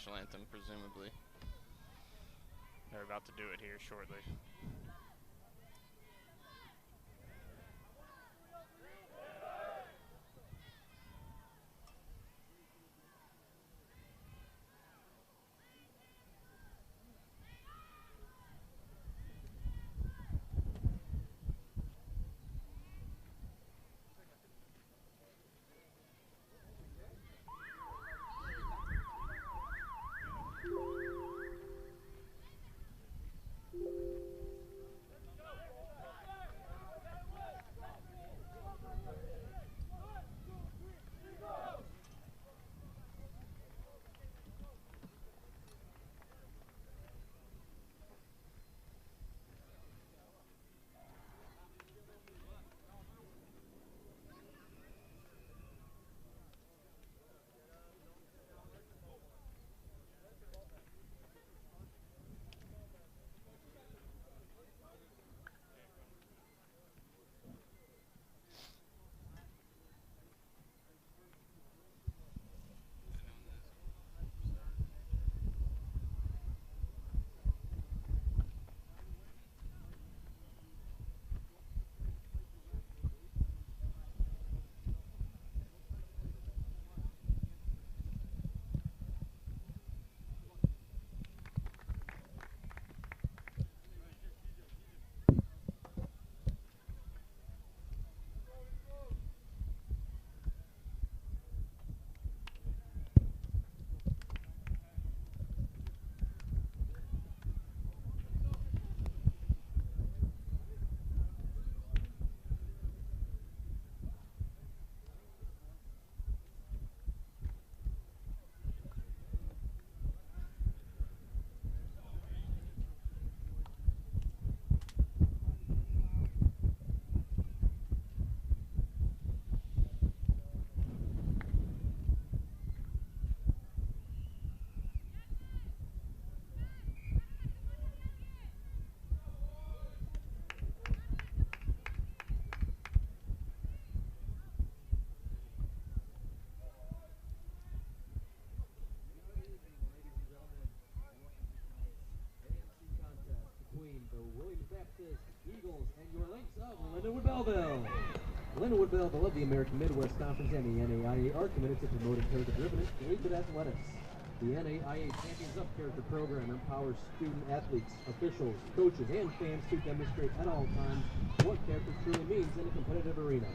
national anthem, presumably. They're about to do it here shortly. Eagles and your Lynx of Lindenwood Belleville. Lindenwood Belleville of the American Midwest Conference and the NAIA are committed to promoting character-driven and collegiate athletics. The NAIA Champions Up Character program empowers student athletes, officials, coaches, and fans to demonstrate at all times what character truly means in a competitive arena.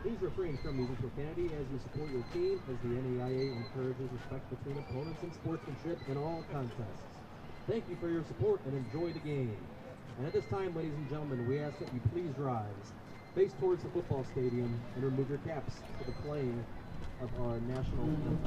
Please refrain from using profanity as you support your team, as the NAIA encourages respect between opponents and sportsmanship in all contests. Thank you for your support and enjoy the game. And at this time, ladies and gentlemen, we ask that you please rise, face towards the football stadium, and remove your caps for the playing of our national anthem.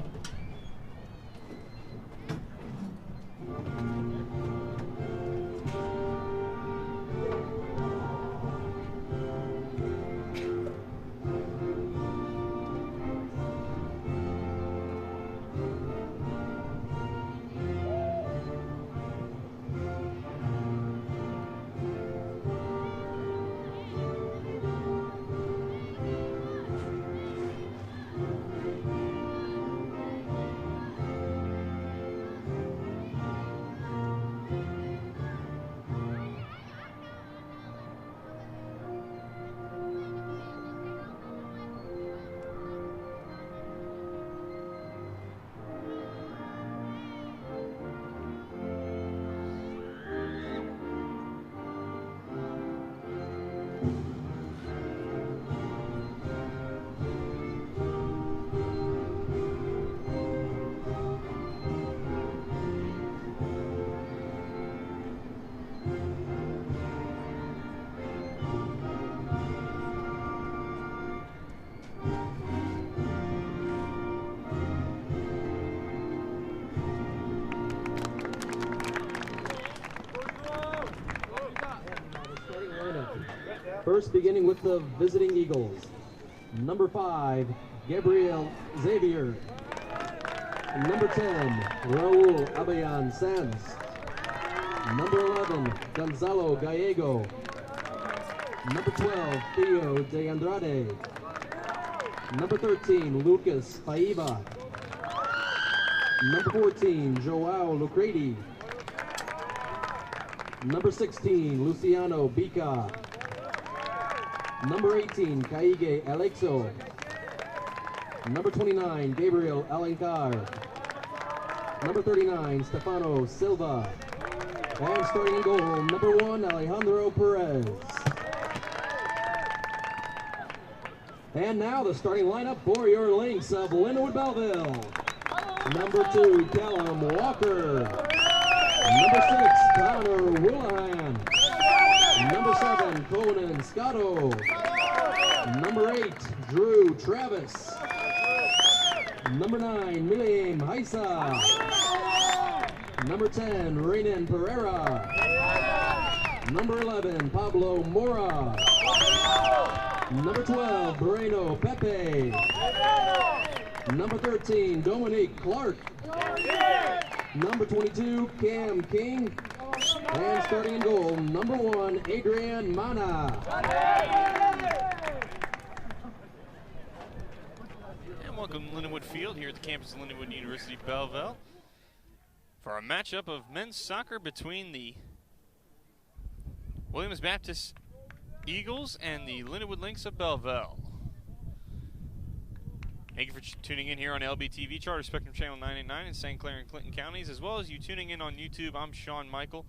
First, beginning with the visiting Eagles. Number 5, Gabriel Xavier. Number 10, Raul Abayan Sanz. Number 11, Gonzalo Gallego. Number 12, Theo de Andrade. Number 13, Lucas Paiva. Number 14, Joao Lucredi. Number 16, Luciano Bica. Number 18, Kaige Alexo. Number 29, Gabriel Alencar. Number 39, Stefano Silva. And starting in goal, number 1, Alejandro Perez. And now the starting lineup for your Lynx of Lindenwood Belleville. Number 2, Callum Walker. Number 6, Connor Willihan. Number 7, Conan Scotto. Number 8, Drew Travis. Number 9, Miliam Haisa. Number 10, Renan Pereira. Number 11, Pablo Mora. Number 12, Moreno Pepe. Number 13, Dominique Clark. Number 22, Cam King. And starting in goal, number 1, Adrian Mana. And welcome to Lindenwood Field here at the campus of Lindenwood University Belleville for a matchup of men's soccer between the Williams Baptist Eagles and the Lindenwood Lynx of Belleville. Thank you for tuning in here on LBTV, Charter Spectrum Channel 989 in St. Clair and Clinton counties, as well as you tuning in on YouTube. I'm Sean Michael,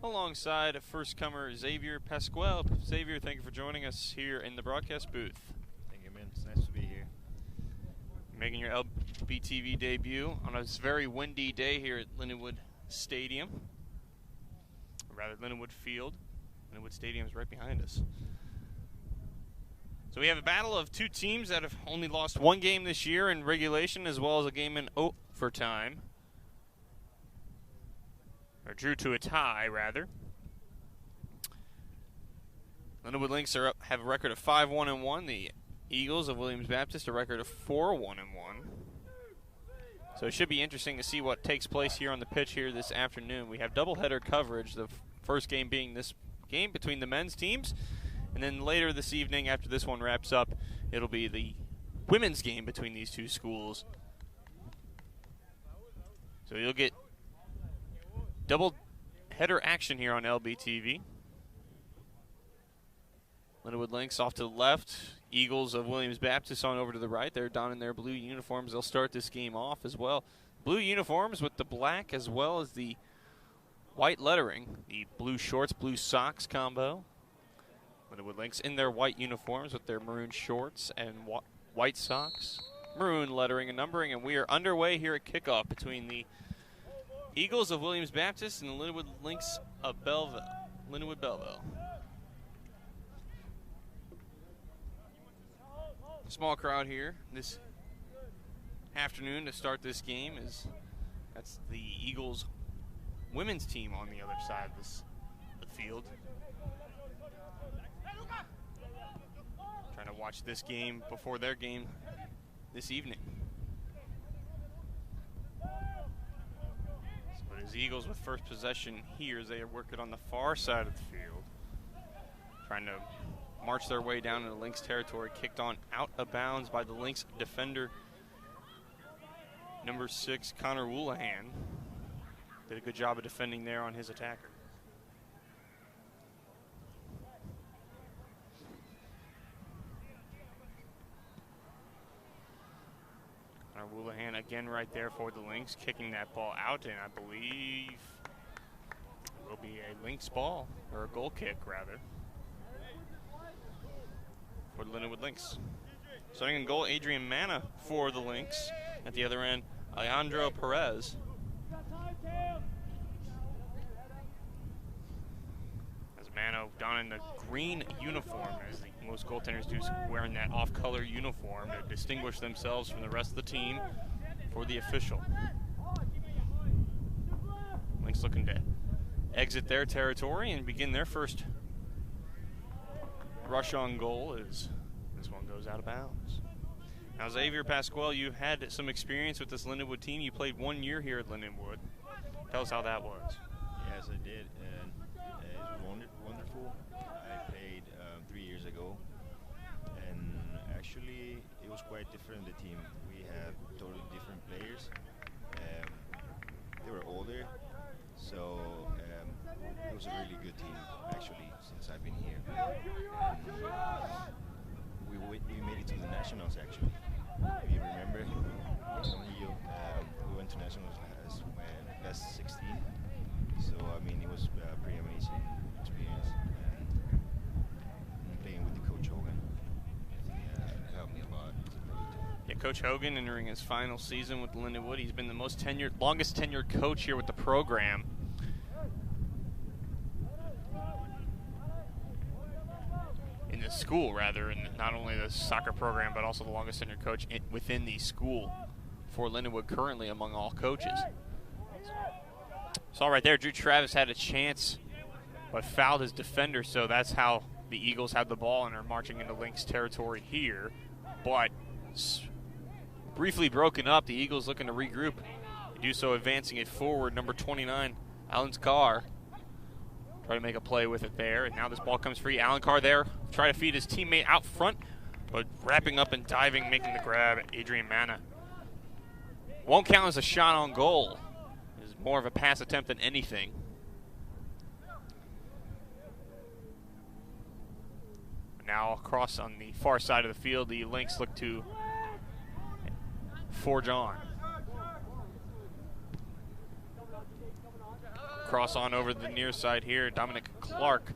alongside first-comer Xavier Pasquale. Xavier, thank you for joining us here in the broadcast booth. Thank you, man. It's nice to be here. Making your LBTV debut on a very windy day here at Lindenwood Stadium, or rather Lindenwood Field. Lindenwood Stadium is right behind us. So we have a battle of two teams that have only lost one game this year in regulation, as well as a game in overtime. Or drew to a tie, rather. Lindenwood Lynx have a record of 5-1-1. The Eagles of Williams Baptist a record of 4-1-1. So it should be interesting to see what takes place here on the pitch here this afternoon. We have doubleheader coverage, the first game being this game between the men's teams. And then later this evening, after this one wraps up, it'll be the women's game between these two schools. So you'll get double header action here on LBTV. Lindenwood Lynx off to the left. Eagles of Williams Baptist on over to the right. They're down in their blue uniforms. They'll start this game off as well. Blue uniforms with the black as well as the white lettering. The blue shorts, blue socks combo. Lindenwood Lynx in their white uniforms with their maroon shorts and white socks. Maroon lettering and numbering. And we are underway here at kickoff between the Eagles of Williams Baptist and the Lindenwood Lynx of Belleville. Lindenwood Belleville. Small crowd here this afternoon to start this game. That's the Eagles women's team on the other side of the field. Trying to watch this game before their game this evening. So it is Eagles with first possession here as they are working on the far side of the field. Trying to march their way down into Lynx territory, kicked on out of bounds by the Lynx defender, number 6, Connor Willihan. Did a good job of defending there on his attacker. Connor Willihan again right there for the Lynx, kicking that ball out, and I believe it will be a Lynx ball, or a goal kick rather, for the Lindenwood Lynx. Starting in goal, Adrian Mana for the Lynx. At the other end, Alejandro Perez. As Mana down in the green uniform, as most goaltenders do, wearing that off-color uniform to distinguish themselves from the rest of the team for the official. Lynx looking to exit their territory and begin their first rush on goal as this one goes out of bounds. Now, Xavier Pasquale, you've had some experience with this Lindenwood team. You played 1 year here at Lindenwood. Tell us how that was. Yes, I did, and it was wonderful. I played 3 years ago, and actually it was quite different, the team. We have totally different players. So it was a really good team actually since I've been here. And we made it to the nationals actually. If you remember, we went to nationals as best 16. So I mean it was a pretty amazing experience. And playing with the coach Hogan, helped me a lot. Yeah, Coach Hogan entering his final season with Lindenwood. He's been the longest tenured coach here with the program. In the school, rather, and not only the soccer program, but also the longest tenured coach within the school for Lindenwood currently among all coaches. Saw right there, Drew Travis had a chance, but fouled his defender, so that's how the Eagles have the ball and are marching into Lynx territory here. But briefly broken up, the Eagles looking to regroup. They do so advancing it forward, number 29, Alan Carr. Try to make a play with it there, and now this ball comes free. Alan Carr there, try to feed his teammate out front, but wrapping up and diving, making the grab, Adrian Manna. Won't count as a shot on goal. It's more of a pass attempt than anything. Now across on the far side of the field, the Lynx look to forge on. Cross on over the near side here. Dominic Clark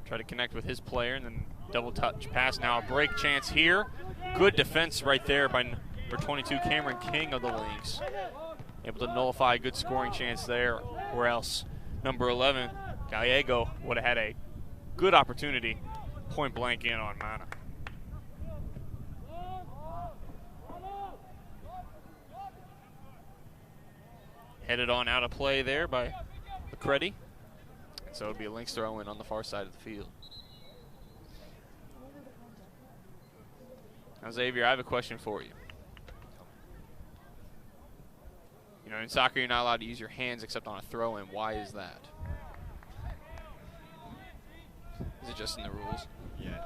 try to connect with his player and then double touch pass. Now a break chance here. Good defense right there by number 22 Cameron King of the Lynx. Able to nullify a good scoring chance there, or else number 11 Gallego would have had a good opportunity point blank in on Mana. Headed on out of play there by McCready. So it'll be a Lynx throw in on the far side of the field. Now, Xavier, I have a question for you. You know, in soccer, you're not allowed to use your hands except on a throw in. Why is that? Is it just in the rules? Yeah.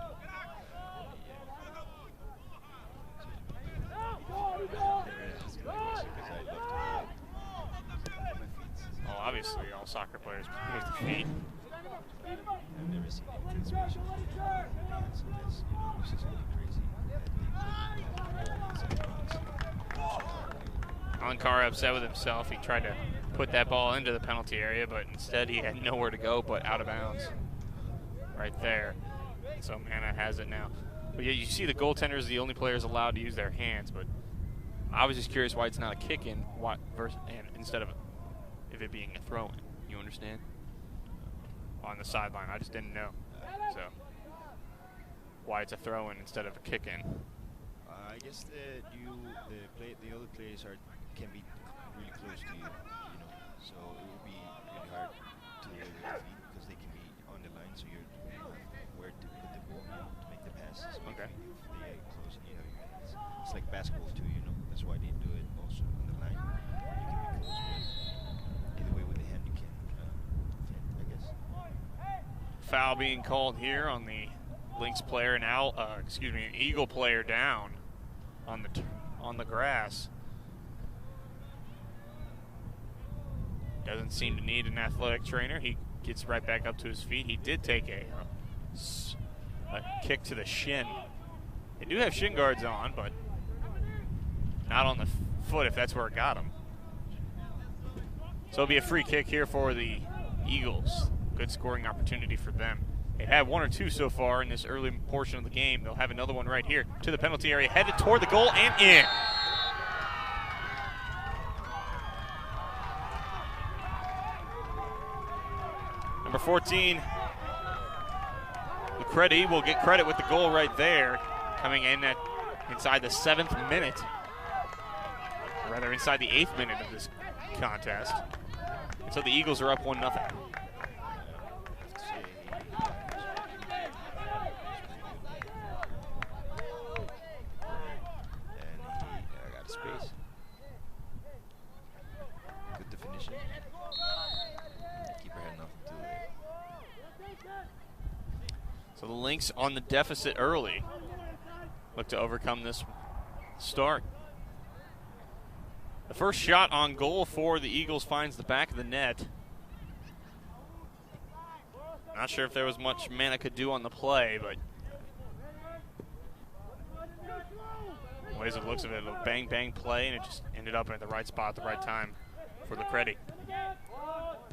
Well, obviously, all soccer players use the feet. I've never seen anything special. It's just crazy. Alan Carr upset with himself. He tried to put that ball into the penalty area, but instead he had nowhere to go but out of bounds. Right there. So Mana has it now. But yeah, you see the goaltender is the only players allowed to use their hands, but I was just curious why it's not a kick-in instead of if it being a throw-in. You understand? On the sideline. I just didn't know. So why it's a throw-in instead of a kick-in. I guess the other players can be really close to you, so it would be really hard to deliver the feet because they can be on the line, so you know where to put the ball to make the passes. Okay. If they get close and you have your hands. It's like basketball too, That's why they do it also on the line. You can be close, but either way with the hand you can, I guess. Foul being called here on the Lynx player now. An Eagle player down on the grass. Doesn't seem to need an athletic trainer. He gets right back up to his feet. He did take a kick to the shin. They do have shin guards on, but not on the foot if that's where it got him. So it'll be a free kick here for the Eagles. Good scoring opportunity for them. They've had one or two so far in this early portion of the game. They'll have another one right here to the penalty area, headed toward the goal and in. Number 14, McCready will get credit with the goal right there, coming in at inside the 7th minute, or rather inside the 8th minute of this contest. And so the Eagles are up 1-0. So the Lynx on the deficit early. Look to overcome this start. The first shot on goal for the Eagles finds the back of the net. Not sure if there was much Mana could do on the play, but the ways it looks of it, a bang-bang play, and it just ended up at the right spot at the right time for Lucretti,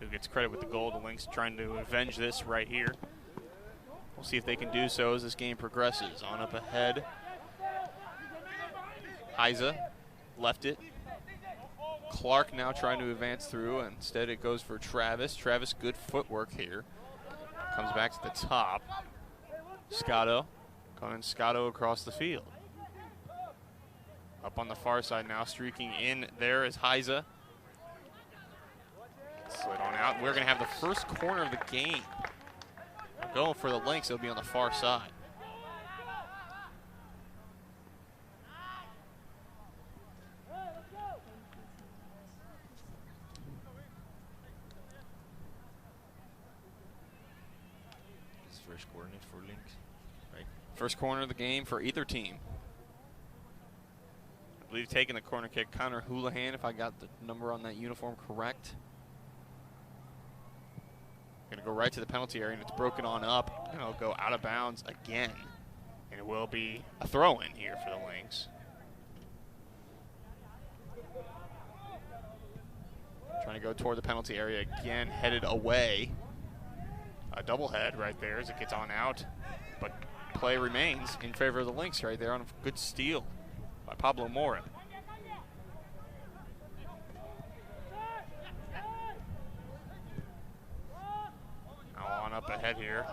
who gets credit with the goal. The Lynx trying to avenge this right here. We'll see if they can do so as this game progresses. On up ahead. Heiza left it. Clark now trying to advance through. Instead it goes for Travis. Travis, good footwork here. Comes back to the top. Scotto. Conan Scotto across the field. Up on the far side now, streaking in there is Heiza. Slid on out. We're going to have the first corner of the game. Going for the Lynx, it'll be on the far side. This is first corner for Lynx, right? First corner of the game for either team. I believe taking the corner kick, Connor Houlihan, if I got the number on that uniform correct. Going to go right to the penalty area, and it's broken on up, and it'll go out of bounds again. And it will be a throw-in here for the Lynx. Trying to go toward the penalty area again, headed away. A double head right there as it gets on out. But play remains in favor of the Lynx right there on a good steal by Pablo Mora. Up ahead here.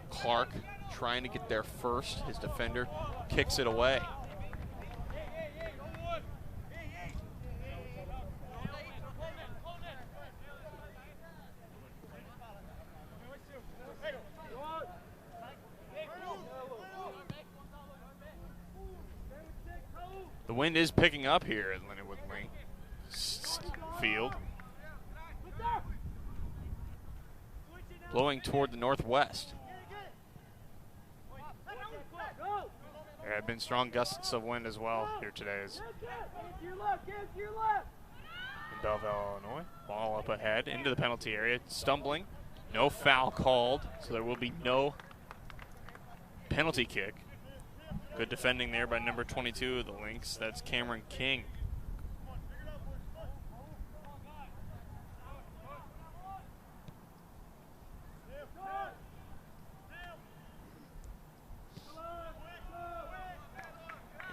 Clark trying to get there first. His defender kicks it away. The wind is picking up here at Lindenwood Field. Blowing toward the northwest. There have been strong gusts of wind as well here today. In Belleville, Illinois. Ball up ahead into the penalty area. Stumbling. No foul called, so there will be no penalty kick. Good defending there by number 22 of the Lynx. That's Cameron King.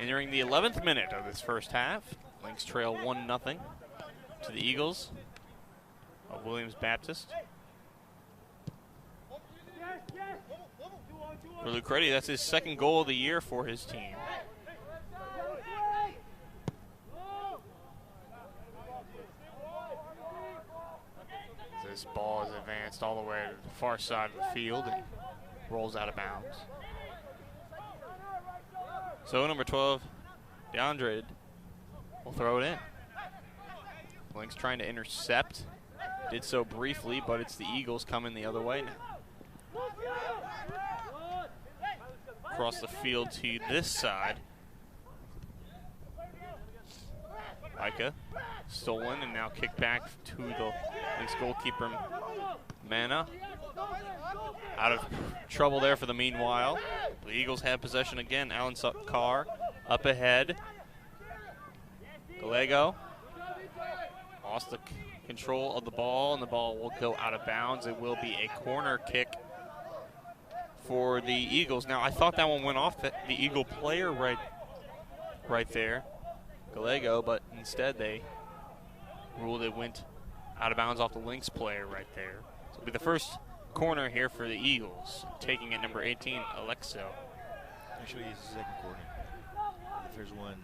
Entering the 11th minute of this first half, Lynx trail 1-0 to the Eagles of Williams Baptist. For Lucretti, that's his second goal of the year for his team. This ball is advanced all the way to the far side of the field and rolls out of bounds. So number 12, DeAndre, will throw it in. Lynx trying to intercept. Did so briefly, but it's the Eagles coming the other way now. Across the field to this side. Micah stolen and now kicked back to the Lynx goalkeeper, Mana. Out of trouble there for the meanwhile. The Eagles have possession again. Alan Carr up ahead. Gallego lost the control of the ball, and the ball will go out of bounds. It will be a corner kick for the Eagles. Now, I thought that one went off the Eagle player right there, Gallego, but instead they ruled it went out of bounds off the Lynx player right there. So it'll be the first corner here for the Eagles, taking it number 18, Alexo. Actually, it's the second corner. The first one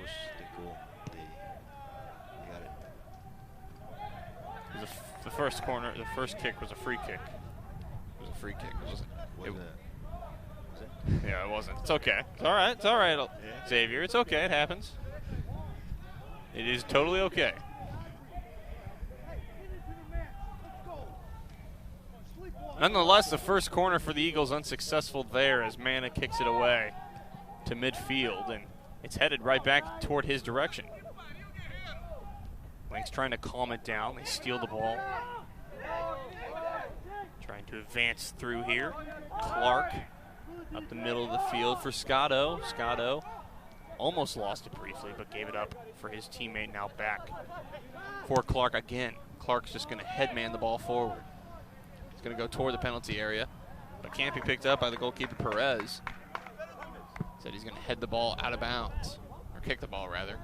was the goal. They got it. The first corner, the first kick was a free kick. It was a free kick, wasn't it? Was it? Yeah, it wasn't. It's okay. It's all right. It's all right, Yeah. Xavier. It's okay. It happens. It is totally okay. Nonetheless, the first corner for the Eagles unsuccessful there as Mana kicks it away to midfield, and it's headed right back toward his direction. Lynx trying to calm it down. They steal the ball. Trying to advance through here. Clark up the middle of the field for Scotto. Scotto almost lost it briefly, but gave it up for his teammate, now back for Clark again. Clark's just going to headman the ball forward. He's going to go toward the penalty area, but can't be picked up by the goalkeeper, Perez. Said he's going to head the ball out of bounds, or kick the ball, rather.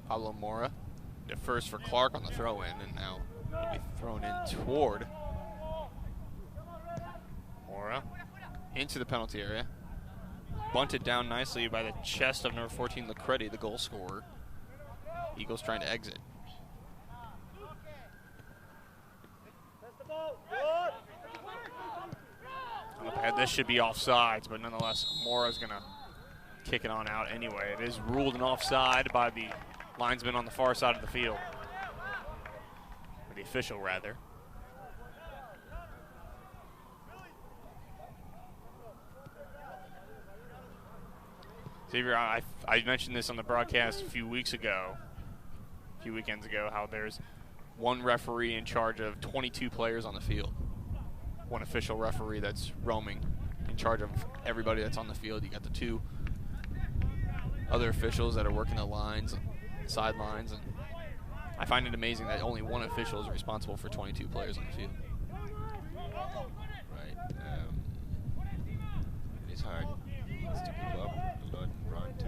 Pablo Mora defers for Clark on the throw-in, and now it'll be thrown in toward Mora into the penalty area. Bunted down nicely by the chest of number 14, Lacretti, the goal scorer. Eagles trying to exit. Up ahead, this should be offsides, but nonetheless, Mora's going to kick it on out anyway. It is ruled an offside by the linesman on the far side of the field. Or the official, rather. Xavier, I mentioned this on the broadcast a few weekends ago, how there's one referee in charge of 22 players on the field. One official referee that's roaming in charge of everybody that's on the field. You got the two other officials that are working the lines, sidelines, and I find it amazing that only one official is responsible for 22 players on the field. Right. It's hard. He needs to keep up a lot and run too.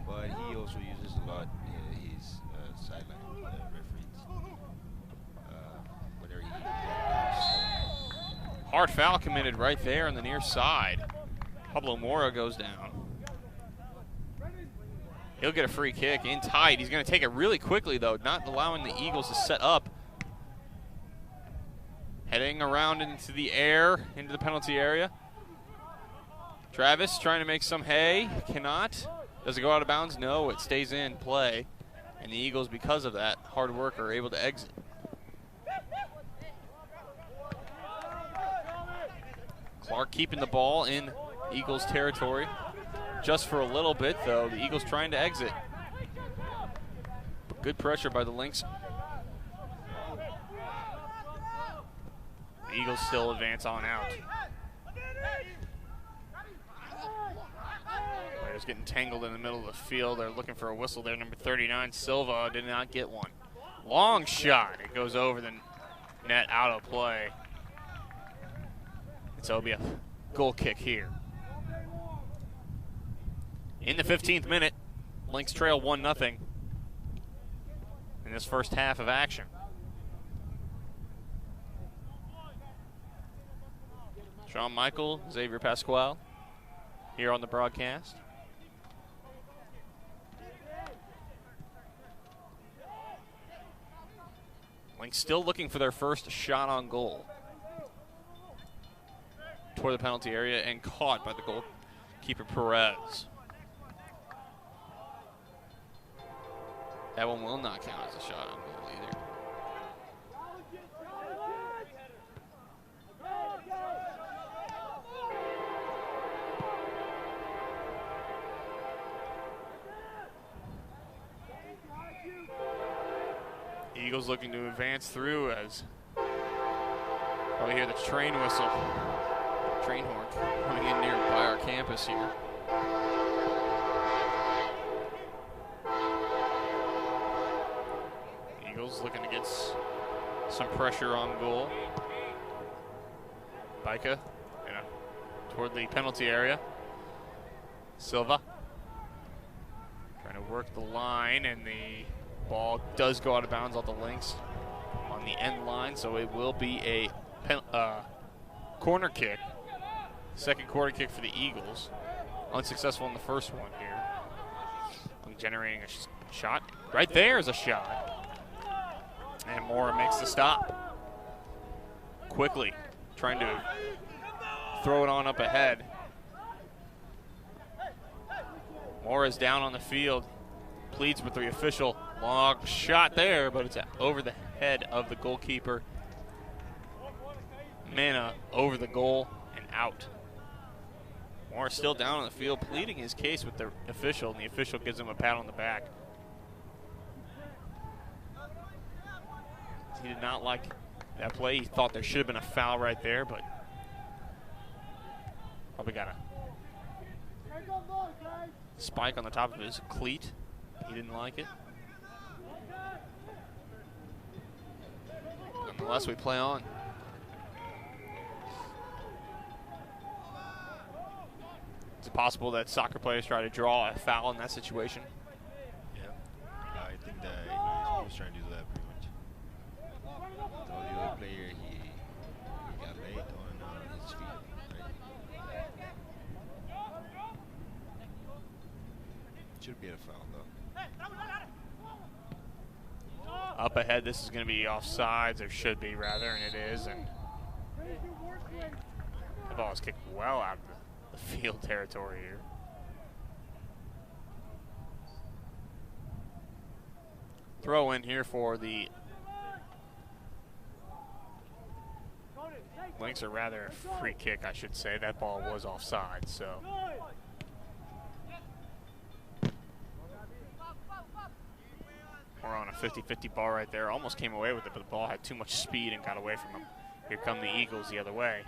But he also uses a lot his sideline referees. Whether he hard foul committed right there on the near side. Pablo Mora goes down. He'll get a free kick in tight. He's going to take it really quickly, though, not allowing the Eagles to set up. Heading around into the air, into the penalty area. Travis trying to make some hay. Cannot. Does it go out of bounds? No, it stays in play. And the Eagles, because of that hard work, are able to exit. Clark keeping the ball in Eagles territory. Just for a little bit, though. The Eagles trying to exit. Good pressure by the Lynx. The Eagles still advance on out. Players getting tangled in the middle of the field. They're looking for a whistle there. Number 39, Silva, did not get one. Long shot. It goes over the net, out of play. And so it'll be a goal kick here. In the 15th minute, Lynx trail 1-0 in this first half of action. Sean Michael, Xavier Pasquale here on the broadcast. Lynx still looking for their first shot on goal. Toward the penalty area and caught by the goalkeeper Perez. That one will not count as a shot on goal either. Eagles looking to advance through as probably hear the train whistle, train horn coming in nearby our campus here. Eagles looking to get some pressure on goal. Baika toward the penalty area. Silva trying to work the line, and the ball does go out of bounds on the Lynx on the end line, so it will be a corner kick. Second corner kick for the Eagles. Unsuccessful in the first one here. Generating a shot. Right there is a shot. And Mora makes the stop. Quickly trying to throw it on up ahead. Mora's down on the field. Pleads with the official. Long shot there, but it's over the head of the goalkeeper. Mana over the goal and out. Moore still down on the field, pleading his case with the official, and the official gives him a pat on the back. He did not like that play. He thought there should have been a foul right there, but probably got a spike on the top of his cleat. He didn't like it. Nonetheless, we play on. Is it possible that soccer players try to draw a foul in that situation? Yeah, I think that he was trying to do that pretty much. The other player, he got late on his feet, right? Should be a foul though. Up ahead, this is going to be offsides, or should be rather, and it is. And the ball is kicked well out of the field territory here. Throw in here for the Lynx, or rather a free kick, I should say. That ball was offside, so. We're on a 50-50 ball right there. Almost came away with it, but the ball had too much speed and got away from him. Here come the Eagles the other way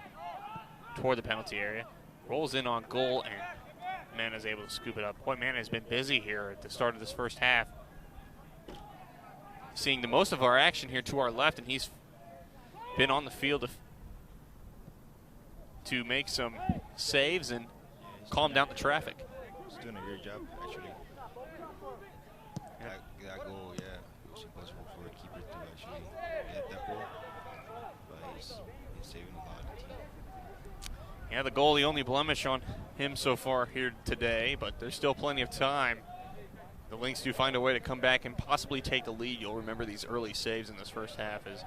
toward the penalty area. Rolls in on goal, and Mana's able to scoop it up. Boy, Mana has been busy here at the start of this first half. Seeing the most of our action here to our left, and he's been on the field to make some saves and calm down the traffic. He's doing a great job, actually. That goal, yeah, it was impossible for a keeper to actually get that goal, but he's saving a lot of the team. Yeah, the goal, the only blemish on him so far here today, but there's still plenty of time. The Lynx do find a way to come back and possibly take the lead. You'll remember these early saves in this first half as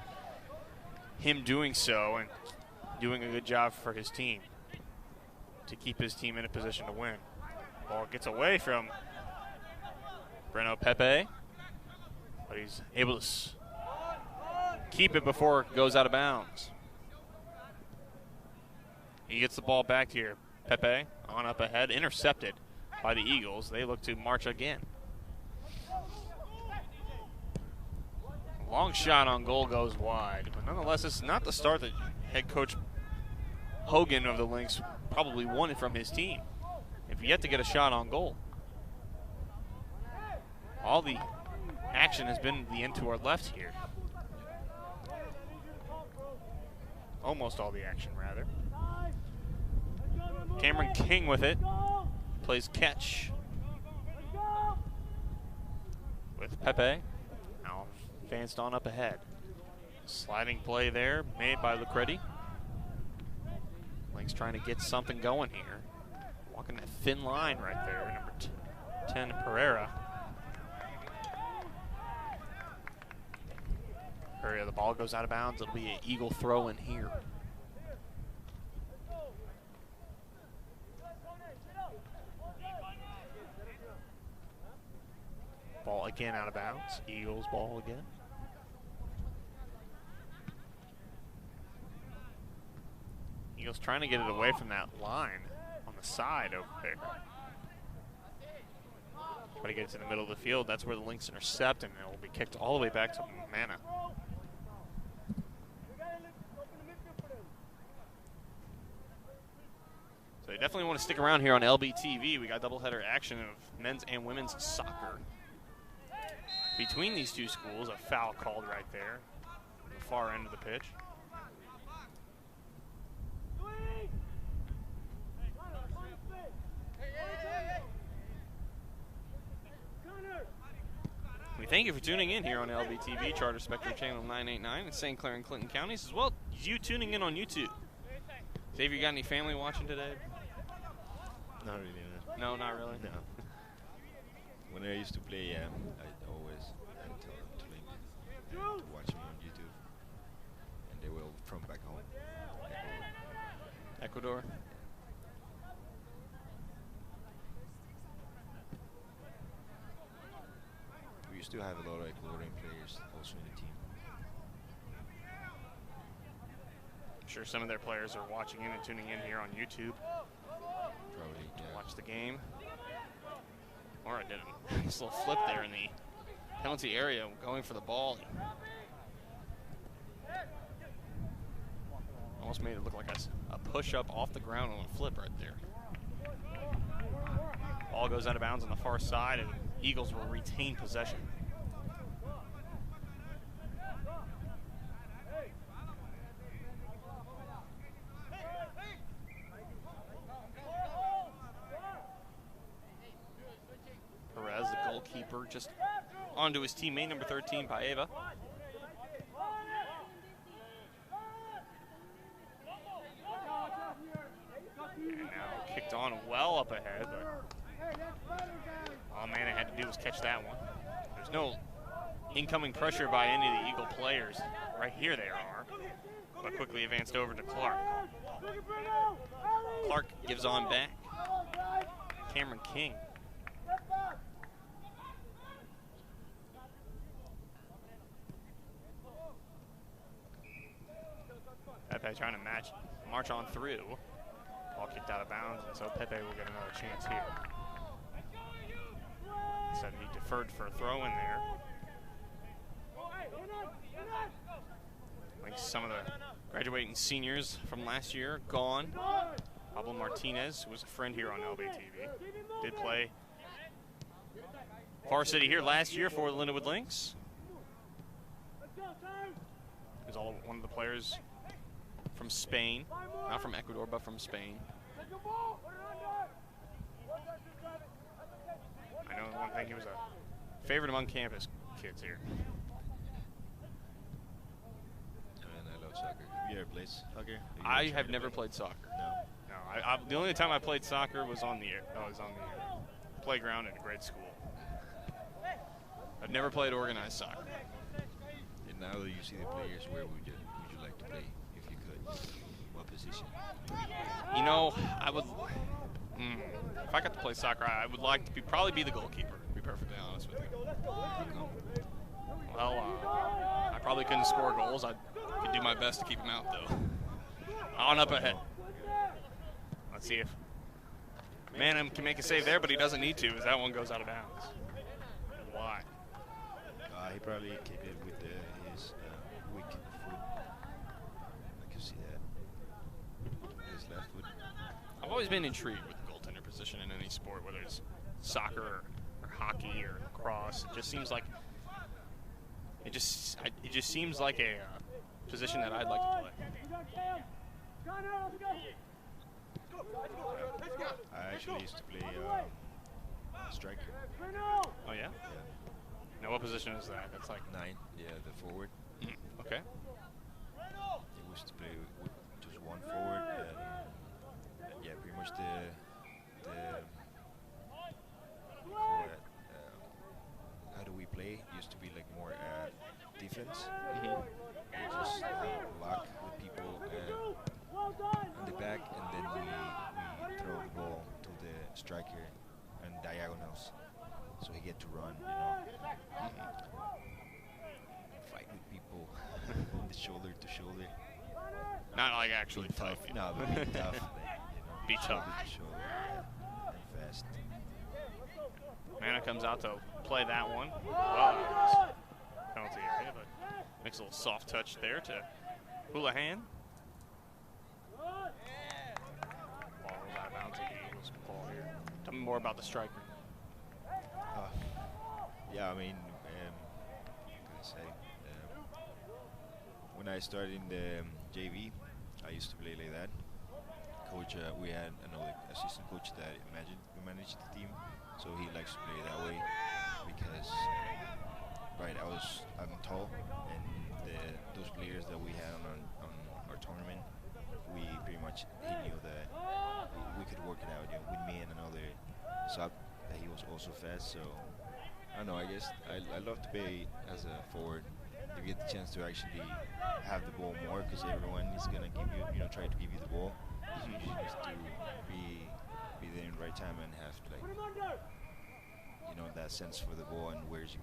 him doing so and doing a good job for his team to keep his team in a position to win. Ball gets away from Breno Pepe, but he's able to keep it before it goes out of bounds. He gets the ball back here. Pepe on up ahead, intercepted by the Eagles. They look to march again. Long shot on goal goes wide, but nonetheless, it's not the start that head coach Hogan of the Lynx probably wanted from his team. If yet to get a shot on goal. All the action has been the end to our left here. Almost all the action, rather. Cameron King with it. Plays catch with Pepe. Now advanced on up ahead. Sliding play there made by Lucretti. Lynx trying to get something going here. Walking that thin line right there. Number 10, Pereira. The ball goes out of bounds. It'll be an Eagle throw in here. Ball again out of bounds. Eagles ball again. Eagles trying to get it away from that line on the side over there. Try to get it to the middle of the field. That's where the Lynx intercept, and it will be kicked all the way back to Mana. So you definitely want to stick around here on LBTV. We got doubleheader action of men's and women's soccer. Between these two schools, a foul called right there, on the far end of the pitch. We thank you for tuning in here on LBTV, Charter Spectrum Channel 989 in St. Clair and Clinton counties, as well as you tuning in on YouTube. Xavier, you got any family watching today? Not really, no. No, not really? No. When I used to play, I always tell them to watch me on YouTube. And they will from back home. Ecuador. We used to have a lot of Ecuadorian players also in the team. I'm sure some of their players are watching in and tuning in here on YouTube. Probably. Mora did a nice little flip there in the penalty area, going for the ball. Almost made it look like a push-up off the ground on a flip right there. Ball goes out of bounds on the far side, and Eagles will retain possession. Perez, the goalkeeper, just onto his teammate, number 13, Paeva. And now kicked on well up ahead, but all Manna had to do was catch that one. There's no incoming pressure by any of the Eagle players. Right here they are, but quickly advanced over to Clark. Clark gives on back. Cameron King. Pepe trying to march on through. Ball kicked out of bounds, and so Pepe will get another chance here. Instead, he deferred for a throw in there. Like some of the graduating seniors from last year gone. Pablo Martinez, who was a friend here on LBTV, did play varsity here last year for the Lindenwood Lynx. He's one of the players from Spain, not from Ecuador, but from Spain. I know one thing, he was a favorite among campus kids here. And I love soccer. Have you ever played soccer? I have never played soccer. No. No, the only time I played soccer was on the playground in grade school. I've never played organized soccer. And now that you see the players, where would you like to play if you could? What position? You know, I would. If I got to play soccer, I would like to probably be the goalkeeper. To be perfectly honest with you. Well, I probably couldn't score goals. I could do my best to keep them out, though. On up ahead. Let's see if Manham can make a save there, but he doesn't need to, as that one goes out of bounds. Why? He probably kicked it with his weak foot. I can see that. His left foot. I've always been intrigued with the goaltender position in any sport, whether it's soccer or hockey or lacrosse. It just seems like it just seems like a position that I'd like to play. I actually used to play striker. Oh yeah? Yeah. Now what position is that? That's like 9. Yeah, the forward. Okay. He used to play with just one forward, and yeah, pretty much the how do we play used to be like more defense. We just lock with people on the back, and then we throw the ball to the striker and diagonals, so he get to run, you know. Fight with people, the shoulder to shoulder. Not like actually tough. No, but be tough. Like, you know, Be tough. shoulder to shoulder, and fast. Manna comes out to play that one. Well, penalty area, but makes a little soft touch there to Houlihan. Ball rolls out of bounds at the Eagles ball here. Tell me more about the striker. Yeah, I mean, what can I say? When I started in the JV, I used to play like that. Coach, we had another assistant coach that managed the team, so he likes to play that way because, right, I'm tall, and those players that we had on our tournament, we pretty much, he knew that we could work it out, you know, with me and another sub that he was also fast. So I don't know, I guess I love to play as a forward. You get the chance to actually have the ball more, because everyone is gonna give you, you know, try to give you the ball. So you just need to be there in the right time and have like, you know, that sense for the ball and where you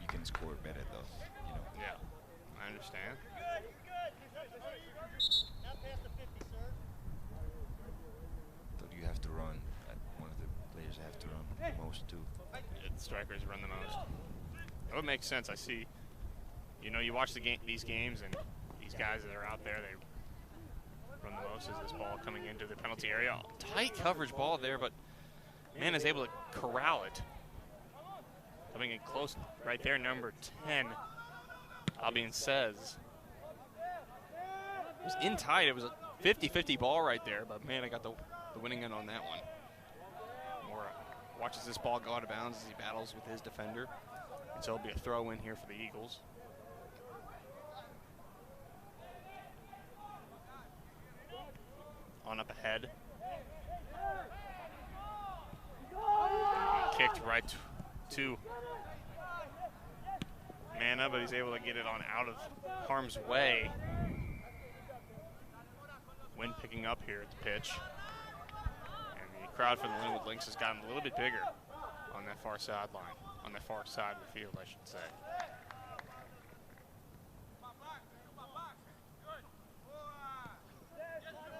can score better though, you know. Yeah, I understand. So you have to run. One of the players have to strikers run the most. That would make sense. I see, you know, you watch these games, and these guys that are out there, they run the most as this ball coming into the penalty area. Tight coverage ball there, but man is able to corral it. Coming in close right there, number 10, Albion says. It was in tight. It was a 50-50 ball right there, but man, I got the winning end on that one. Mora watches this ball go out of bounds as he battles with his defender. And so it'll be a throw in here for the Eagles. On up ahead. Kicked right to Mana, but he's able to get it on out of harm's way. Wind picking up here at the pitch. And the crowd for the Lindenwood Lynx has gotten a little bit bigger on that far sideline, on the far side of the field, I should say.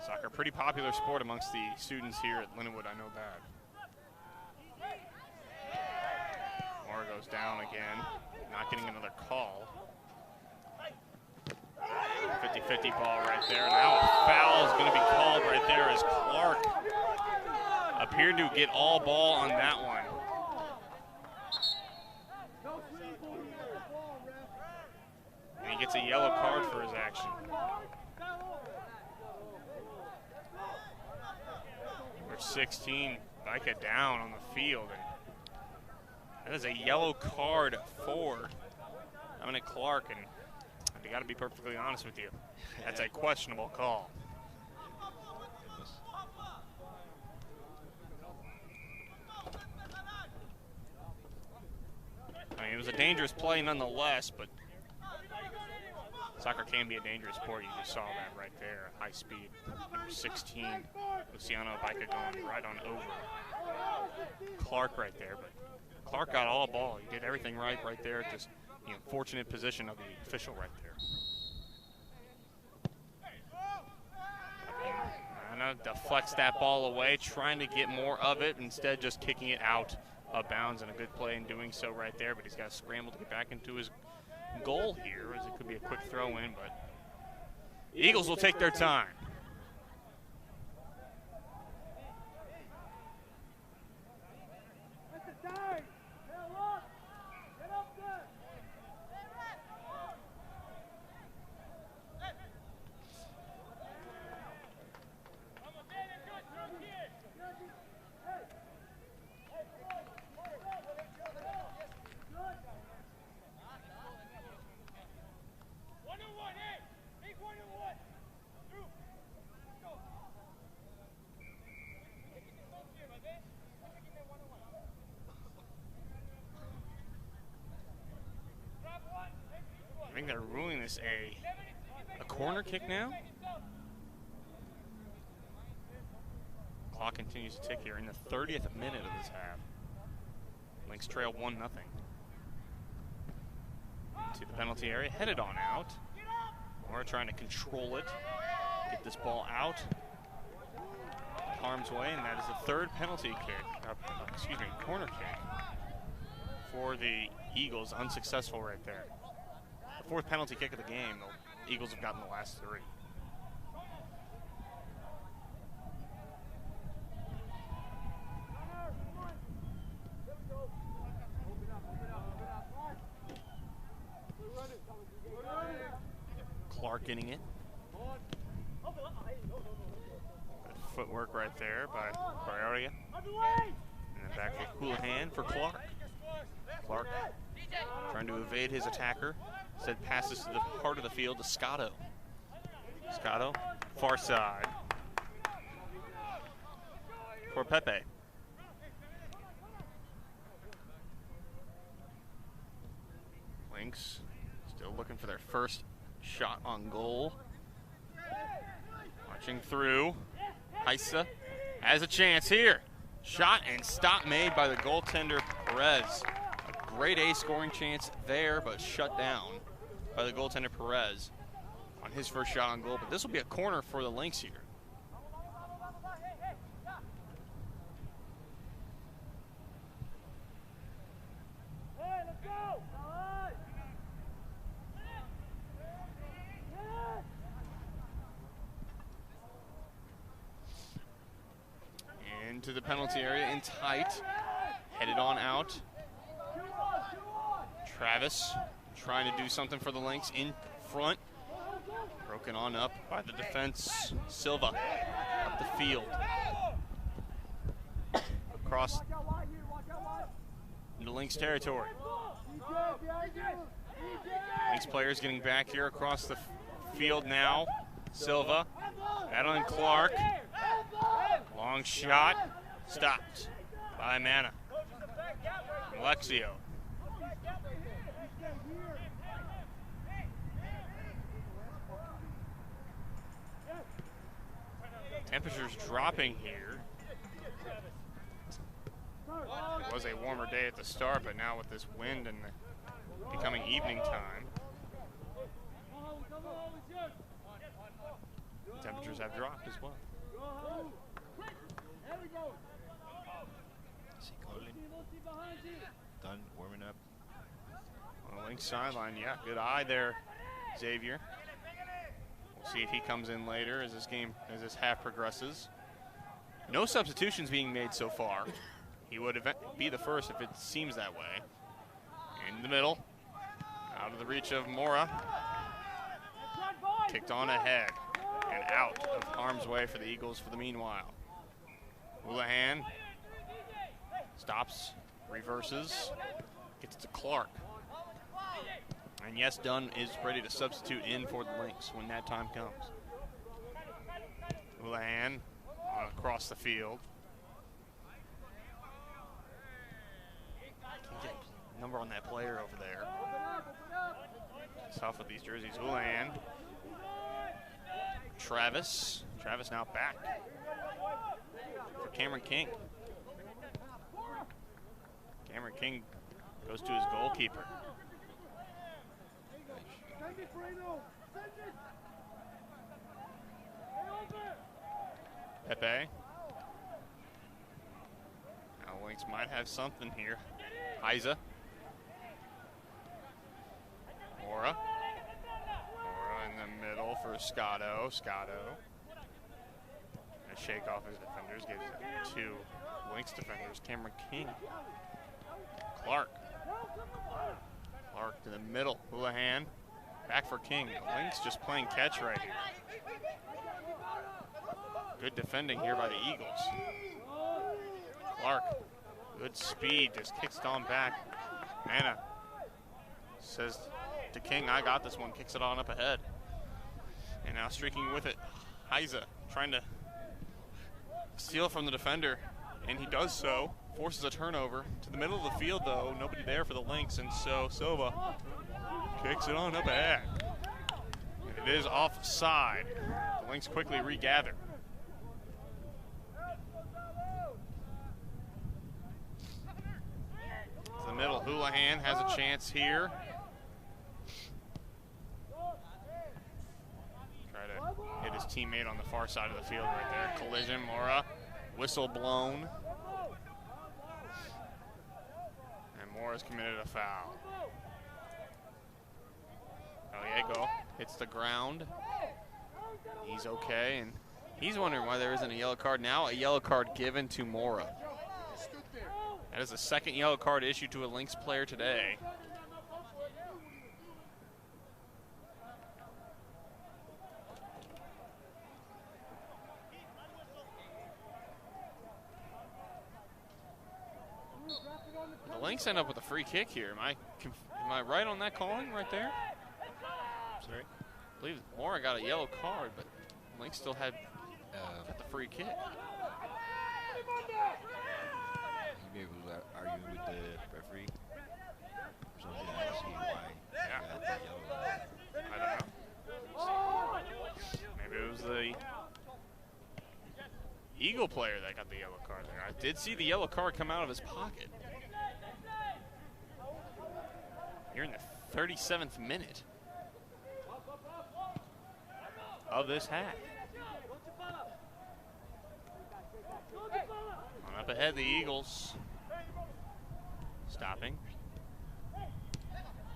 Soccer, pretty popular sport amongst the students here at Lindenwood, I know that. Moore goes down again, not getting another call. 50-50 ball right there. Now a foul is going to be called right there as Clark appeared to get all ball on that one. And he gets a yellow card for his action. Number 16, Micah down on the field. And that is a yellow card for Dominic Clark. And I got to be perfectly honest with you, that's a questionable call. I mean, it was a dangerous play nonetheless, but soccer can be a dangerous sport. You just saw that right there, high speed. Number 16, Luciano Baika going right on over Clark right there, but Clark got all ball. He did everything right there. Just the unfortunate position of the official right there. Anna deflects that ball away, trying to get more of it, instead just kicking it out of bounds, and a good play in doing so right there, but he's got to scramble to get back into his goal here, as it could be a quick throw in, but the Eagles will take their time. I think they're ruling this a corner kick now. Clock continues to tick here in the 30th minute of this half. Lynx trail 1-0. To the penalty area, headed on out. Mora trying to control it, get this ball out harm's way, and that is the third penalty kick, corner kick for the Eagles, unsuccessful right there. The fourth penalty kick of the game, the Eagles have gotten the last three. Clark getting it. Good footwork right there by Barria. And then back to Houlihan for Clark. Clark trying to evade his attacker. Instead passes to the heart of the field to Scotto. Scotto, far side. For Pepe. Lynx still looking for their first shot on goal. Marching through. Heisa has a chance here. Shot and stop made by the goaltender Perez. A grade A scoring chance there, but shut down by the goaltender Perez on his first shot on goal. But this will be a corner for the Lynx here. into the penalty area in tight. Headed on out. Travis trying to do something for the Lynx in front. Broken on up by the defense. Silva up the field. Across into Lynx territory. Lynx players getting back here across the field now. Silva battling Clark. Long shot. Stopped by Mana. Alexio. Temperatures dropping here. It was a warmer day at the start, but now with this wind and the becoming evening time, temperatures have dropped as well. See Colin. Done warming up. On the Lynx sideline, yeah, good eye there, Xavier. We'll see if he comes in later as this half progresses. No substitutions being made so far. He would be the first if it seems that way. In the middle, out of the reach of Mora. Kicked on ahead and out of harm's way for the Eagles for the meanwhile. Houlihan stops, reverses, gets to Clark. And yes, Dunn is ready to substitute in for the Lynx when that time comes. Houlihan across the field. Number on that player over there. Tough with these jerseys. Houlihan. Travis. Travis now back for Cameron King. Cameron King goes to his goalkeeper. Pepe. Now Lynx might have something here. Isa. Mora. Mora in the middle for Scotto. Scotto. And a shake off his defenders. Gives it to Lynx defenders. Cameron King. Clark. Clark to the middle. Houlihan. Back for King. Lynx just playing catch right here. Good defending here by the Eagles. Clark. Good speed. Just kicks it on back. Mana says to King, I got this one. Kicks it on up ahead. And now streaking with it. Heiza trying to steal from the defender. And he does so. Forces a turnover. To the middle of the field, though. Nobody there for the Lynx. And so Silva kicks it on up ahead. And it is offside. The Lynx quickly regather. To the middle. Houlihan has a chance here. Try to hit his teammate on the far side of the field right there. Collision. Mora. Whistle blown. And Mora's committed a foul. Gallego hits the ground. He's okay, and he's wondering why there isn't a yellow card. Now a yellow card given to Mora. That is the second yellow card issued to a Lynx player today. The Lynx end up with a free kick here. Am I right on that calling right there? Sorry? I believe Mora got a yellow card, but Lynx still had got the free kick. He was arguing with the referee or something. I don't see why he got the yellow. I don't know. Maybe it was the Eagle player that got the yellow card there. I did see the yellow card come out of his pocket. You're in the 37th minute of this half. On up ahead, the Eagles. Stopping.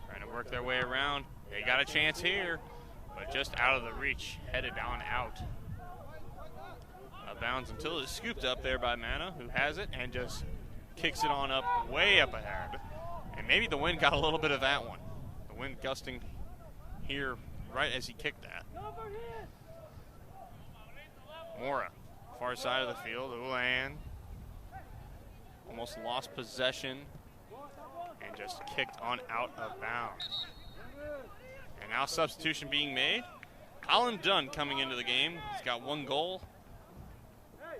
Trying to work their way around. They got a chance here, but just out of the reach. Headed on out Out of bounds until it's scooped up there by Mana, who has it and just kicks it on up, way up ahead. And maybe the wind got a little bit of that one. The wind gusting here right as he kicked that. Mora, far side of the field. Ulan almost lost possession and just kicked on out of bounds. And now substitution being made. Colin Dunn coming into the game. He's got 1 goal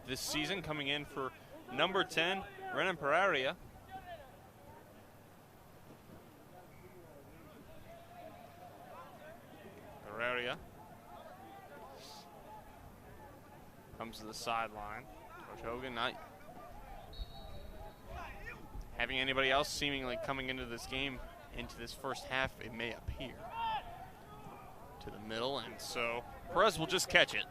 this season, coming in for number 10, Renan Pereira. Pereira comes to the sideline. Coach Hogan not having anybody else seemingly coming into this game, into this first half, it may appear. To the middle, and so Perez will just catch it.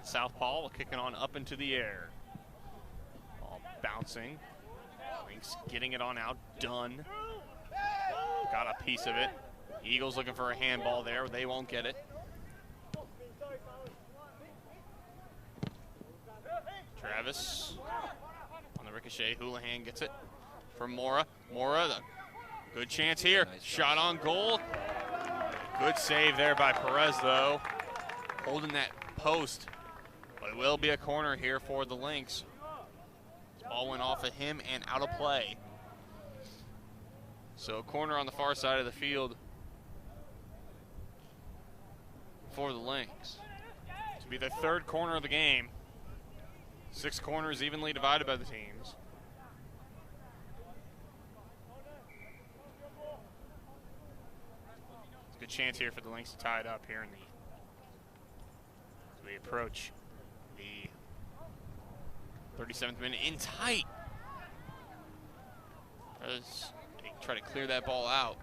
Southpaw kicking on up into the air. Ball bouncing. Lynx getting it on out. Dunn got a piece of it. Eagles looking for a handball there. They won't get it. Travis on the ricochet. Houlihan gets it from Mora. Mora, the good chance here. Nice shot on goal. Good save there by Perez, though. Holding that post. But it will be a corner here for the Lynx. Ball went off of him and out of play. So corner on the far side of the field for the Lynx. To be the 3rd corner of the game. 6 corners evenly divided by the teams. It's a good chance here for the Lynx to tie it up here in as we approach the 37th minute in tight. As they try to clear that ball out.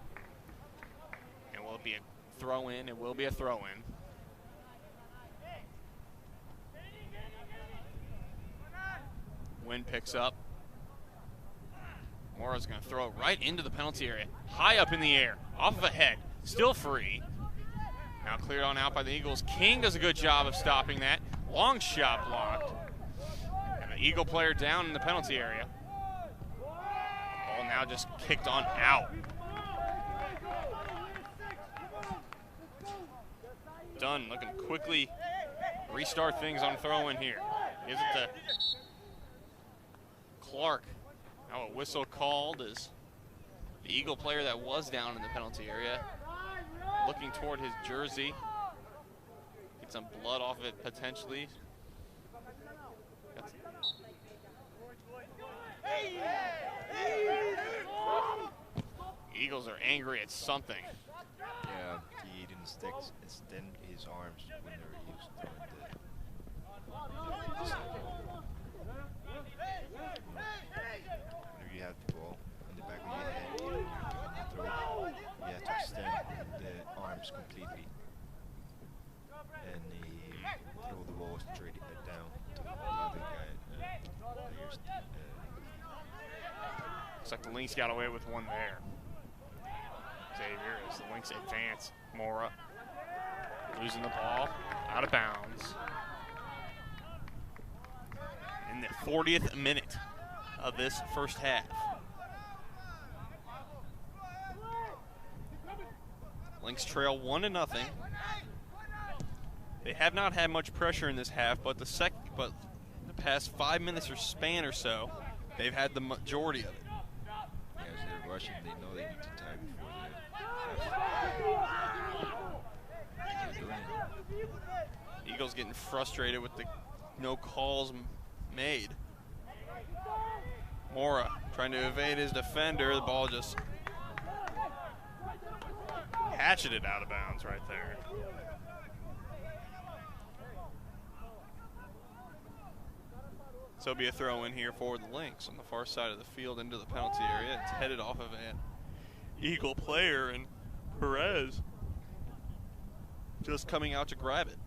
And will it be a throw in? It will be a throw in. Wind picks up. Mora's going to throw it right into the penalty area. High up in the air, off of a head, still free. Now cleared on out by the Eagles. King does a good job of stopping that. Long shot blocked. And the Eagle player down in the penalty area. Ball now just kicked on out. Dunn looking to quickly restart things on throw in here. Gives it to Clark. Now a whistle called as the Eagle player that was down in the penalty area looking toward his jersey. Get some blood off of it potentially. Eagles are angry at something. Yeah, he didn't extend his arms when he was throwing whenever you have the ball in the back of your head and you're doing the throw, you have to extend the arms completely. And he throw the ball straight down to the other guy. Looks like the Lynx got away with one there. Xavier as the Lynx advance. Mora losing the ball, out of bounds. In the 40th minute of this first half. Lynx trail 1-0. They have not had much pressure in this half, but the past 5 minutes or span or so, they've had the majority of it. Yeah, as they're rushing, they know they need to tie before the Eagles getting frustrated with the no calls made. Mora trying to evade his defender. The ball just hatcheted out of bounds right there. So it'll be a throw in here for the Lynx on the far side of the field into the penalty area. It's headed off of an Eagle player, and Perez just coming out to grab it.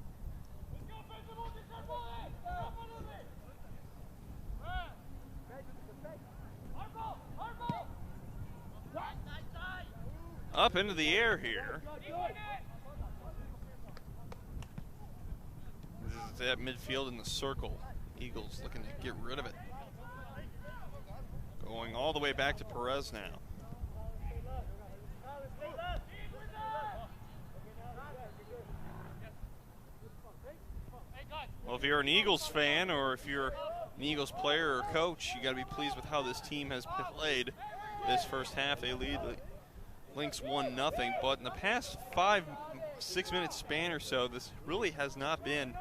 Up into the air here. This is at midfield in the circle. Eagles looking to get rid of it. Going all the way back to Perez now. Well, if you're an Eagles fan or if you're an Eagles player or coach, you got to be pleased with how this team has played this first half. They lead the Lynx 1-0, but in the past 5-6 minute span or so, this really has not been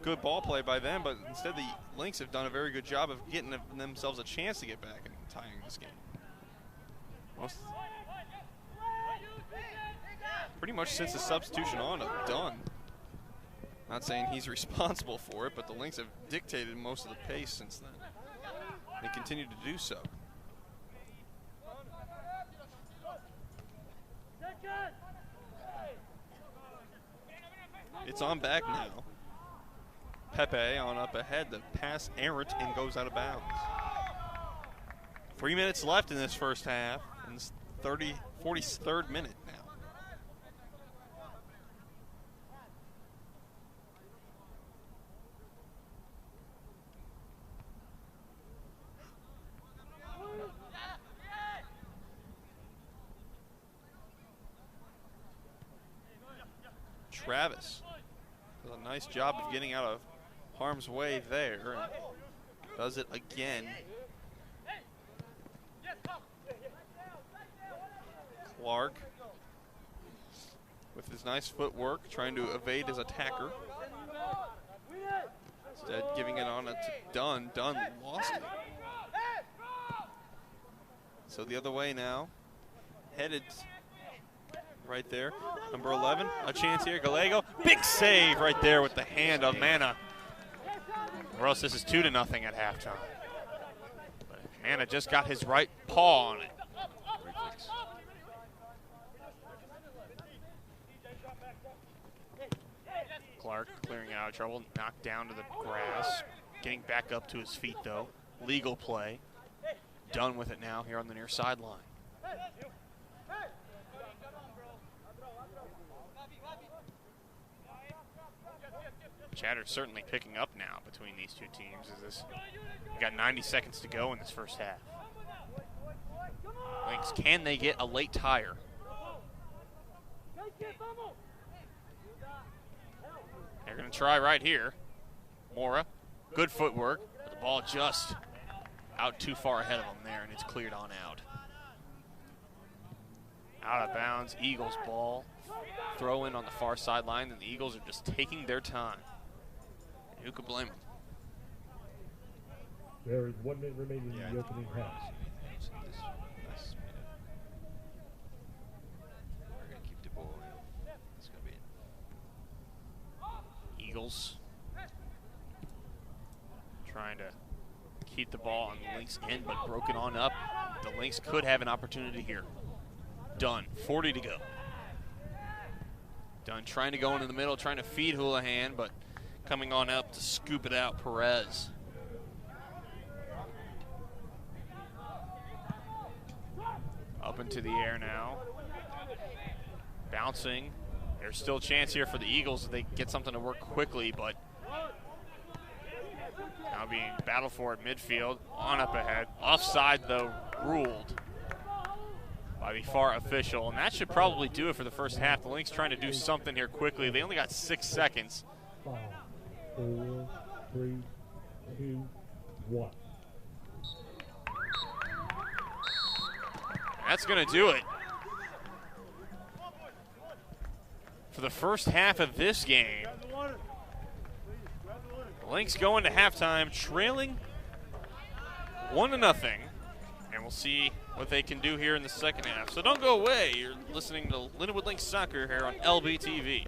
good ball play by them, but instead the Lynx have done a very good job of getting themselves a chance to get back and tying this game. Pretty much since the substitution on done. Not saying he's responsible for it, but the Lynx have dictated most of the pace since then. They continue to do so. It's on back now. Pepe on up ahead. The pass errant and goes out of bounds. 3 minutes left in this first half. And it's 43rd minute now. Travis does a nice job of getting out of harm's way there and does it again. Clark with his nice footwork trying to evade his attacker. Instead giving it on to Dunn. Dunn lost it. So the other way now. Headed right there. Number 11, a chance here. Gallego, big save right there with the hand of Mana. Or else this is 2-0 at halftime. But Mana just got his right paw on it. Clark clearing out of trouble, knocked down to the grass. Getting back up to his feet though. Legal play. Done with it now here on the near sideline. Chatter's certainly picking up now between these two teams. We got 90 seconds to go in this first half. Lynx, can they get a late tire? They're going to try right here. Mora, good footwork, but the ball just out too far ahead of them there, and it's cleared on out. Out of bounds, Eagles ball. Throw in on the far sideline, and the Eagles are just taking their time. Who could blame them? There is 1 minute remaining in the opening half. We're going to keep the ball. That's going to be it. Eagles trying to keep the ball on the Lynx end, but broken on up. The Lynx could have an opportunity here. Dunn, 40 to go. Dunn trying to go into the middle, trying to feed Houlihan, but coming on up to scoop it out, Perez. Up into the air now. Bouncing. There's still a chance here for the Eagles if they get something to work quickly, but now being battled for at midfield. On up ahead. Offside, though, ruled by the VAR official, and that should probably do it for the first half. The Lynx trying to do something here quickly. They only got 6 seconds. 5, 4, 3, 2, 1. That's going to do it for the first half of this game. The Lynx going to halftime trailing 1-0, and we'll see what they can do here in the second half. So don't go away. You're listening to Lindenwood Lynx Soccer here on LBTV.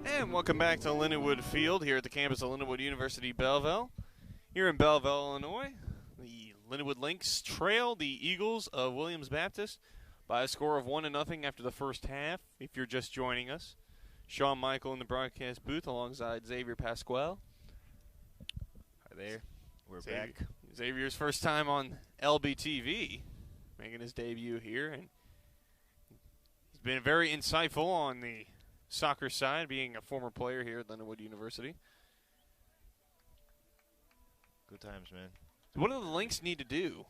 And welcome back to Lindenwood Field here at the campus of Lindenwood University, Belleville. Here in Belleville, Illinois, the Lindenwood Lynx trail the Eagles of Williams Baptist by a score of 1-0 after the first half. If you're just joining us, Sean Michael in the broadcast booth alongside Xavier Pasquale. Hi there. We're Xavier, back. Xavier's first time on LBTV, making his debut here, and he's been very insightful on the soccer side, being a former player here at Lindenwood University. Good times, man. What do the Lynx need to do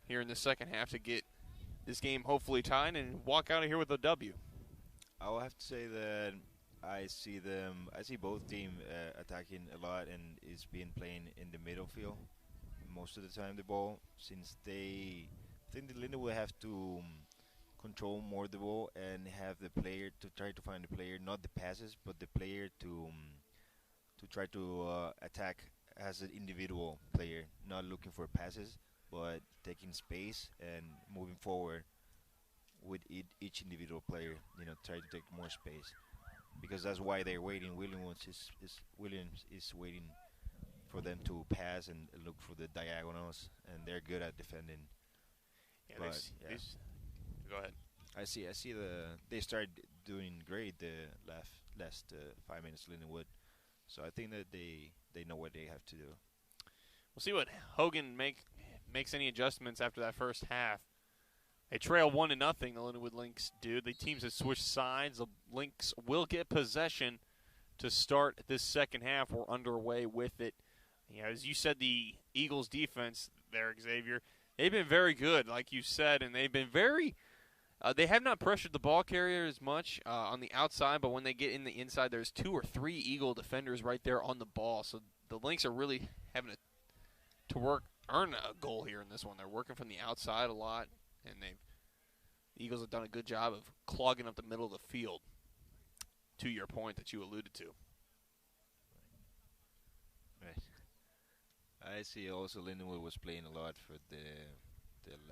here in the second half to get this game hopefully tied and walk out of here with a W? I will have to say that I see both teams attacking a lot, and it's been playing in the middle field most of the time, the ball, since I think the Lindenwood will have to control more the ball and have the player to try to find the player, not the passes, but the player to try to attack as an individual player, not looking for passes, but taking space and moving forward with each individual player. Try to take more space, because that's why they're waiting. Williams is waiting for them to pass and look for the diagonals, and they're good at defending. Yeah, But, go ahead. I see they started doing great the last 5 minutes, Lindenwood. So I think that they know what they have to do. We'll see what Hogan makes any adjustments after that first half. They trail 1-0, the Lindenwood Lynx do. The teams have switched sides. The Lynx will get possession to start this second half. We're underway with it. As you said, the Eagles defense there, Xavier, they've been very good, like you said, and they've been very they have not pressured the ball carrier as much on the outside, but when they get in the inside, there's 2 or 3 Eagle defenders right there on the ball. So the Lynx are really having to earn a goal here in this one. They're working from the outside a lot, and the Eagles have done a good job of clogging up the middle of the field, to your point that you alluded to. Right. I see also Lindenwood was playing a lot for the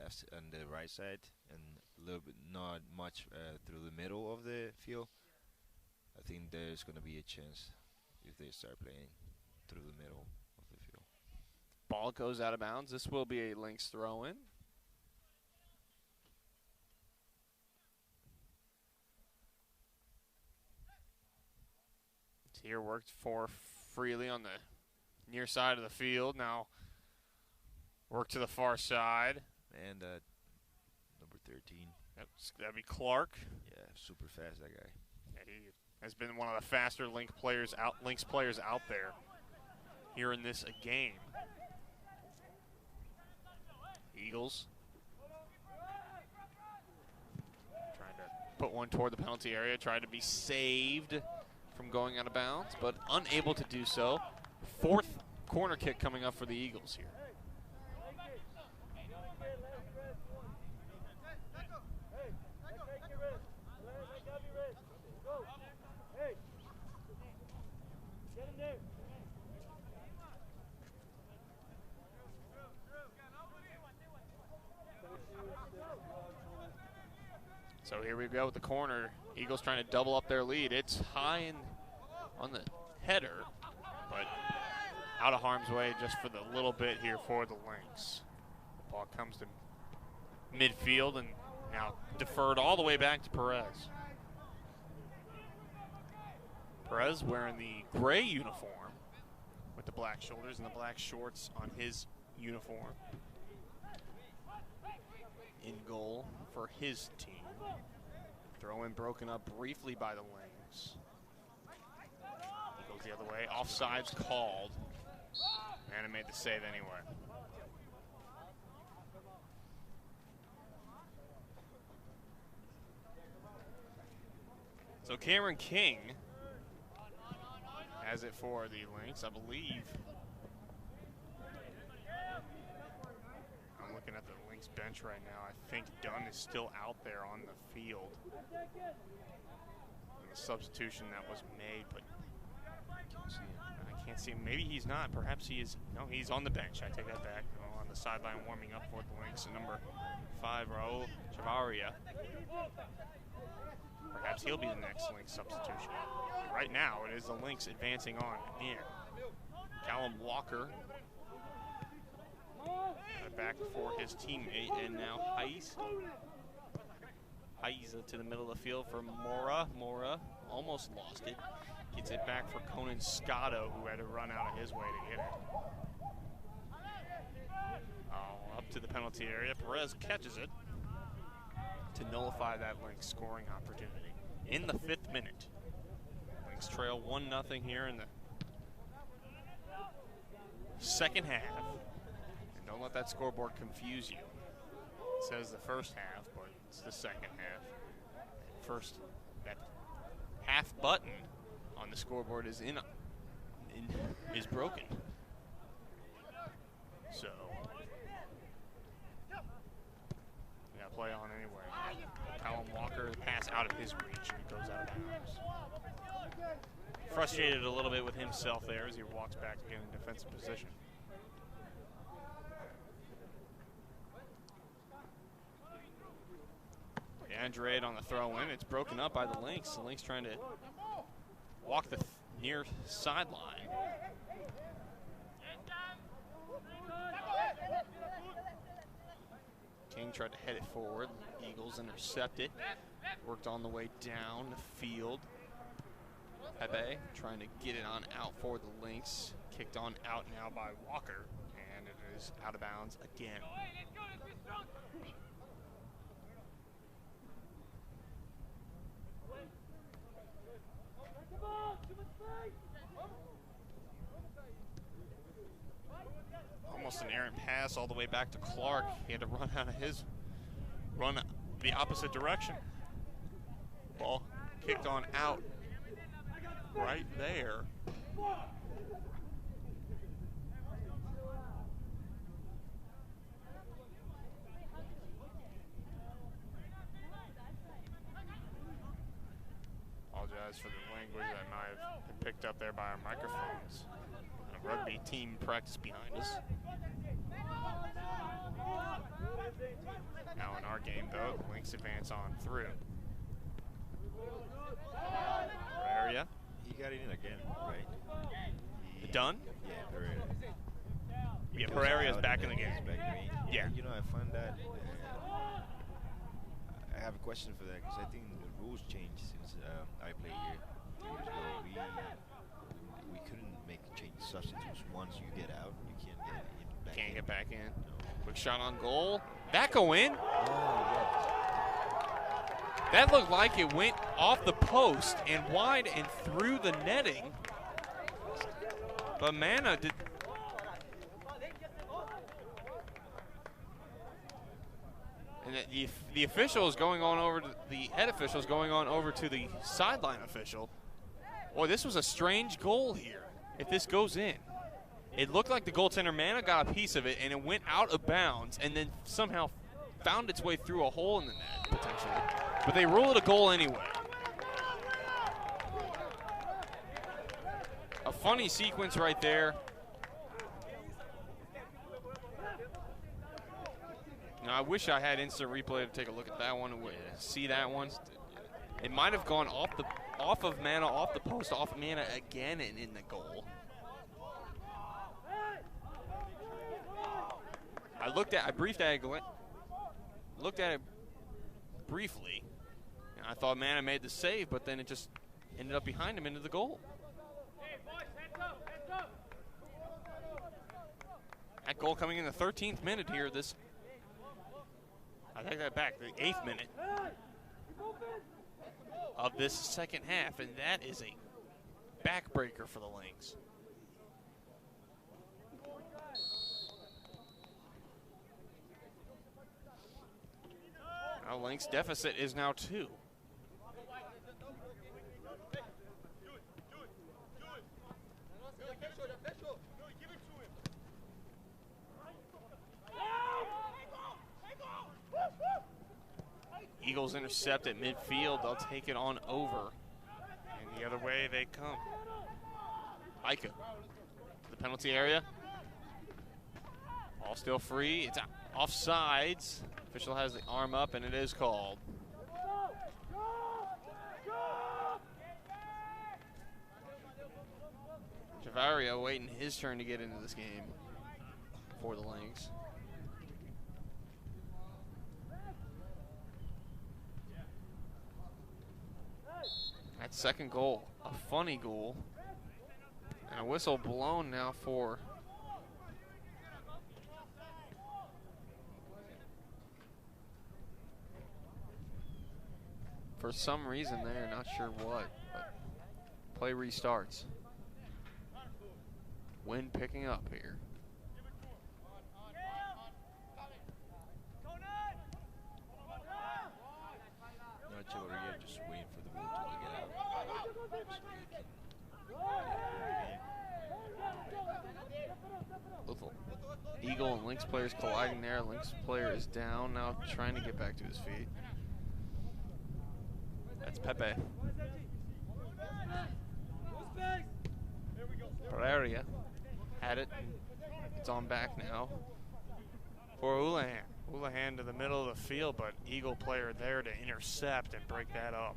left and the right side, and a little bit, not much through the middle of the field. I think there's going to be a chance if they start playing through the middle of the field. Ball goes out of bounds. This will be a Lynx throw-in. Here worked for freely on the near side of the field. Now work to the far side. And number 13. That'd be Clark. Yeah, super fast, that guy. Yeah, he has been one of the faster Lynx players out there here in this game. Eagles trying to put one toward the penalty area, trying to be saved from going out of bounds, but unable to do so. 4th corner kick coming up for the Eagles here. So here we go with the corner. Eagles trying to double up their lead. It's high on the header, but out of harm's way just for the little bit here for the Lynx. The ball comes to midfield and now deferred all the way back to Perez. Perez wearing the gray uniform with the black shoulders and the black shorts on his uniform. In goal for his team. Throw in broken up briefly by the Lynx. He goes the other way. Offside's called. And it made the save anyway. So Cameron King has it for the Lynx, I believe. I'm looking at the Lynx bench right now. I think Dunn is still out there on the field. And the substitution that was made, but I can't see him. Maybe he's not. Perhaps he is. No, he's on the bench. I take that back. On the sideline warming up for the Lynx. Number 5, Raul Chavaria. Perhaps he'll be the next Lynx substitution. Right now, it is the Lynx advancing on in. Callum Walker back for his teammate, and now Heiza to the middle of the field for Mora. Mora almost lost it. Gets it back for Conan Scotto, who had to run out of his way to get it. Up to the penalty area. Perez catches it to nullify that Lynx scoring opportunity in the 5th minute. Lynx trail 1-0 here in the second half. And don't let that scoreboard confuse you. It says the first half, but it's the second half. That half button on the scoreboard is is broken. So we gotta play on anyway. Callum Walker, pass out of his reach, and it goes out of bounds. Frustrated a little bit with himself there as he walks back to get in defensive position. Andrade on the throw-in. It's broken up by the Lynx. The Lynx trying to walk the near sideline. King tried to head it forward. Eagles intercept it. Worked on the way down the field. Pepe trying to get it on out for the Lynx. Kicked on out now by Walker. And it is out of bounds again. Almost an errant pass all the way back to Clark. He had to run the opposite direction. Ball kicked on out right there. Apologize for the language that might have been picked up there by our microphones. A rugby team practice behind us. Now in our game, though, the Lynx advance on through. Pereira. He got it in again, right? Done? Yeah, Pereira. Yeah, Pereira's back in the game. Yeah. You know, I find that I have a question for that because I think the rules changed since I played here 2 years ago. We couldn't make substitutes once you get out. You can't get it back in. Can't get back in. No. Quick shot on goal. That go in? Oh, yeah. That looked like it went off the post and wide and through the netting. But Mana did. And the official is going on over to the head official is going on over to the sideline official. Boy, this was a strange goal here. If this goes in, it looked like the goaltender Mana got a piece of it and it went out of bounds and then somehow found its way through a hole in the net potentially. But they rule it a goal anyway. A funny sequence right there. Now, I wish I had instant replay to take a look at that one and see that one. It might have gone off of Mana, off the post, off Mana again and in the goal. I looked at it briefly, and I thought Mana made the save, but then it just ended up behind him into the goal. That goal coming in the 13th minute here. I take that back, the 8th minute of this second half, and that is a backbreaker for the Lynx. Now Lynx deficit is now 2. Eagles intercept at midfield. They'll take it on over. And the other way they come. Ika to the penalty area. Ball still free. It's offsides. Official has the arm up, and it is called. Javaria waiting his turn to get into this game for the Lynx. That second goal, a funny goal. And a whistle blown now for some reason there, not sure what, but play restarts. Wind picking up here. Not sure what you're just waiting for the ball to get out. Little Eagle and Lynx players colliding there. Lynx player is down now, trying to get back to his feet. That's Pepe. Pereira had it. It's on back now for Houlihan. Houlihan to the middle of the field, but Eagle player there to intercept and break that up.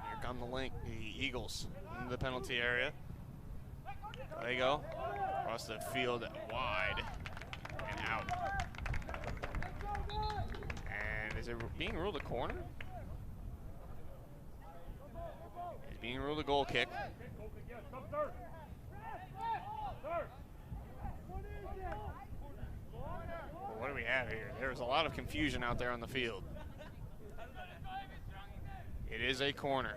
Here come the Eagles into the penalty area. There they go. Across the field wide and out. And is it being ruled a corner? It's being ruled a goal kick. Well, what do we have here? There's a lot of confusion out there on the field. It is a corner.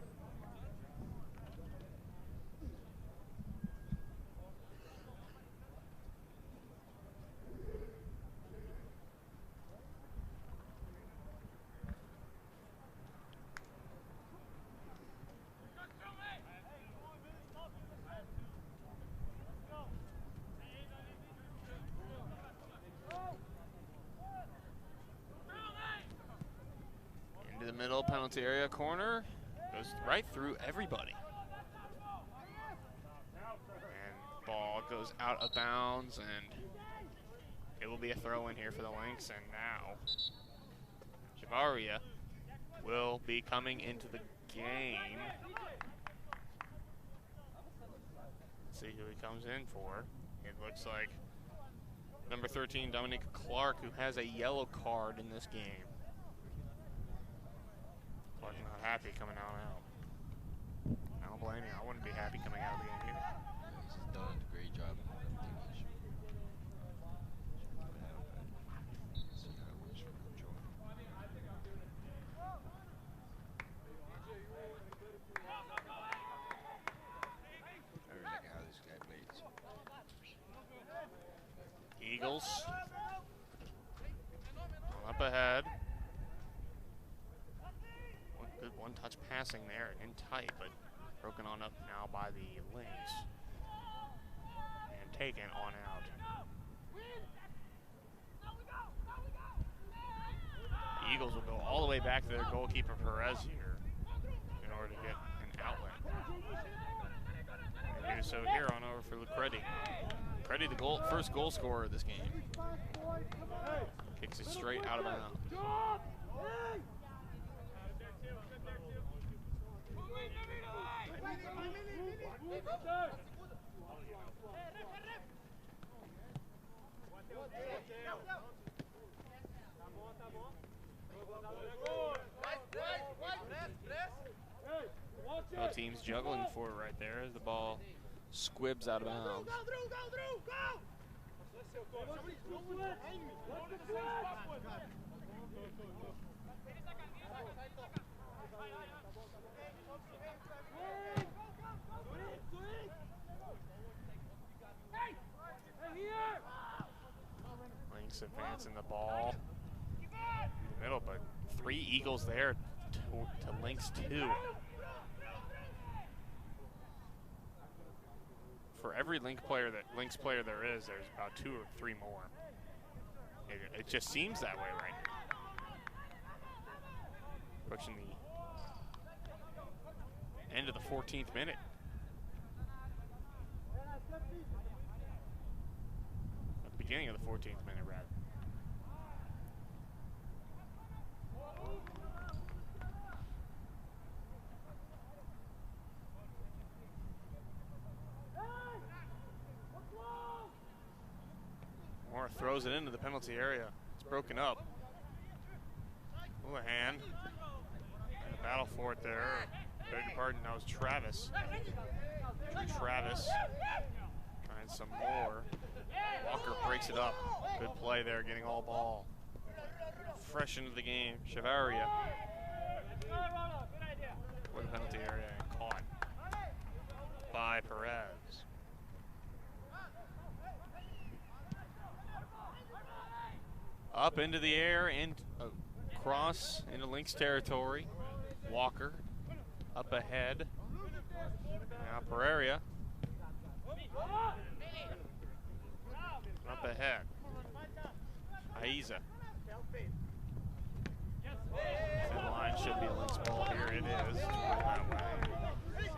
Middle penalty area corner, goes right through everybody. And ball goes out of bounds, and it will be a throw in here for the Lynx. And now Javaria will be coming into the game. Let's see who he comes in for. It looks like number 13, Dominique Clark, who has a yellow card in this game. Clark not happy coming out. I don't blame you. I wouldn't be happy coming out of the game either. He's done a great job. I think he should see how it works for control. I really like how this guy plays. Eagles up ahead. Good one-touch passing there and in tight, but broken on up now by the Lynx and taken on out. The Eagles will go all the way back to their goalkeeper Perez here in order to get an outlet. They do so here on over for Lucretti. Lucretti, the first goal scorer of this game. Kicks it straight out of bounds. Both teams juggling for it right there as the ball squibs out of bounds. Lynx advancing the ball in the middle, but 3 Eagles there to Lynx 2. For every Lynx player there is, there's about 2 or 3 more. It just seems that way right now. Approaching the end of the 14th minute. At the beginning of the 14th minute, rather. throws it into the penalty area. It's broken up. Houlihan. In a battle for it there. Beg your pardon, that was Travis. Travis. Trying some more. Walker breaks it up. Good play there, getting all ball. Fresh into the game. Chavaria. For the penalty area and caught by Perez. Up into the air and across into Lynx territory. Walker up ahead. Now Pereira up ahead. Aiza. Thin line should be a Lynx ball here. It is. That way.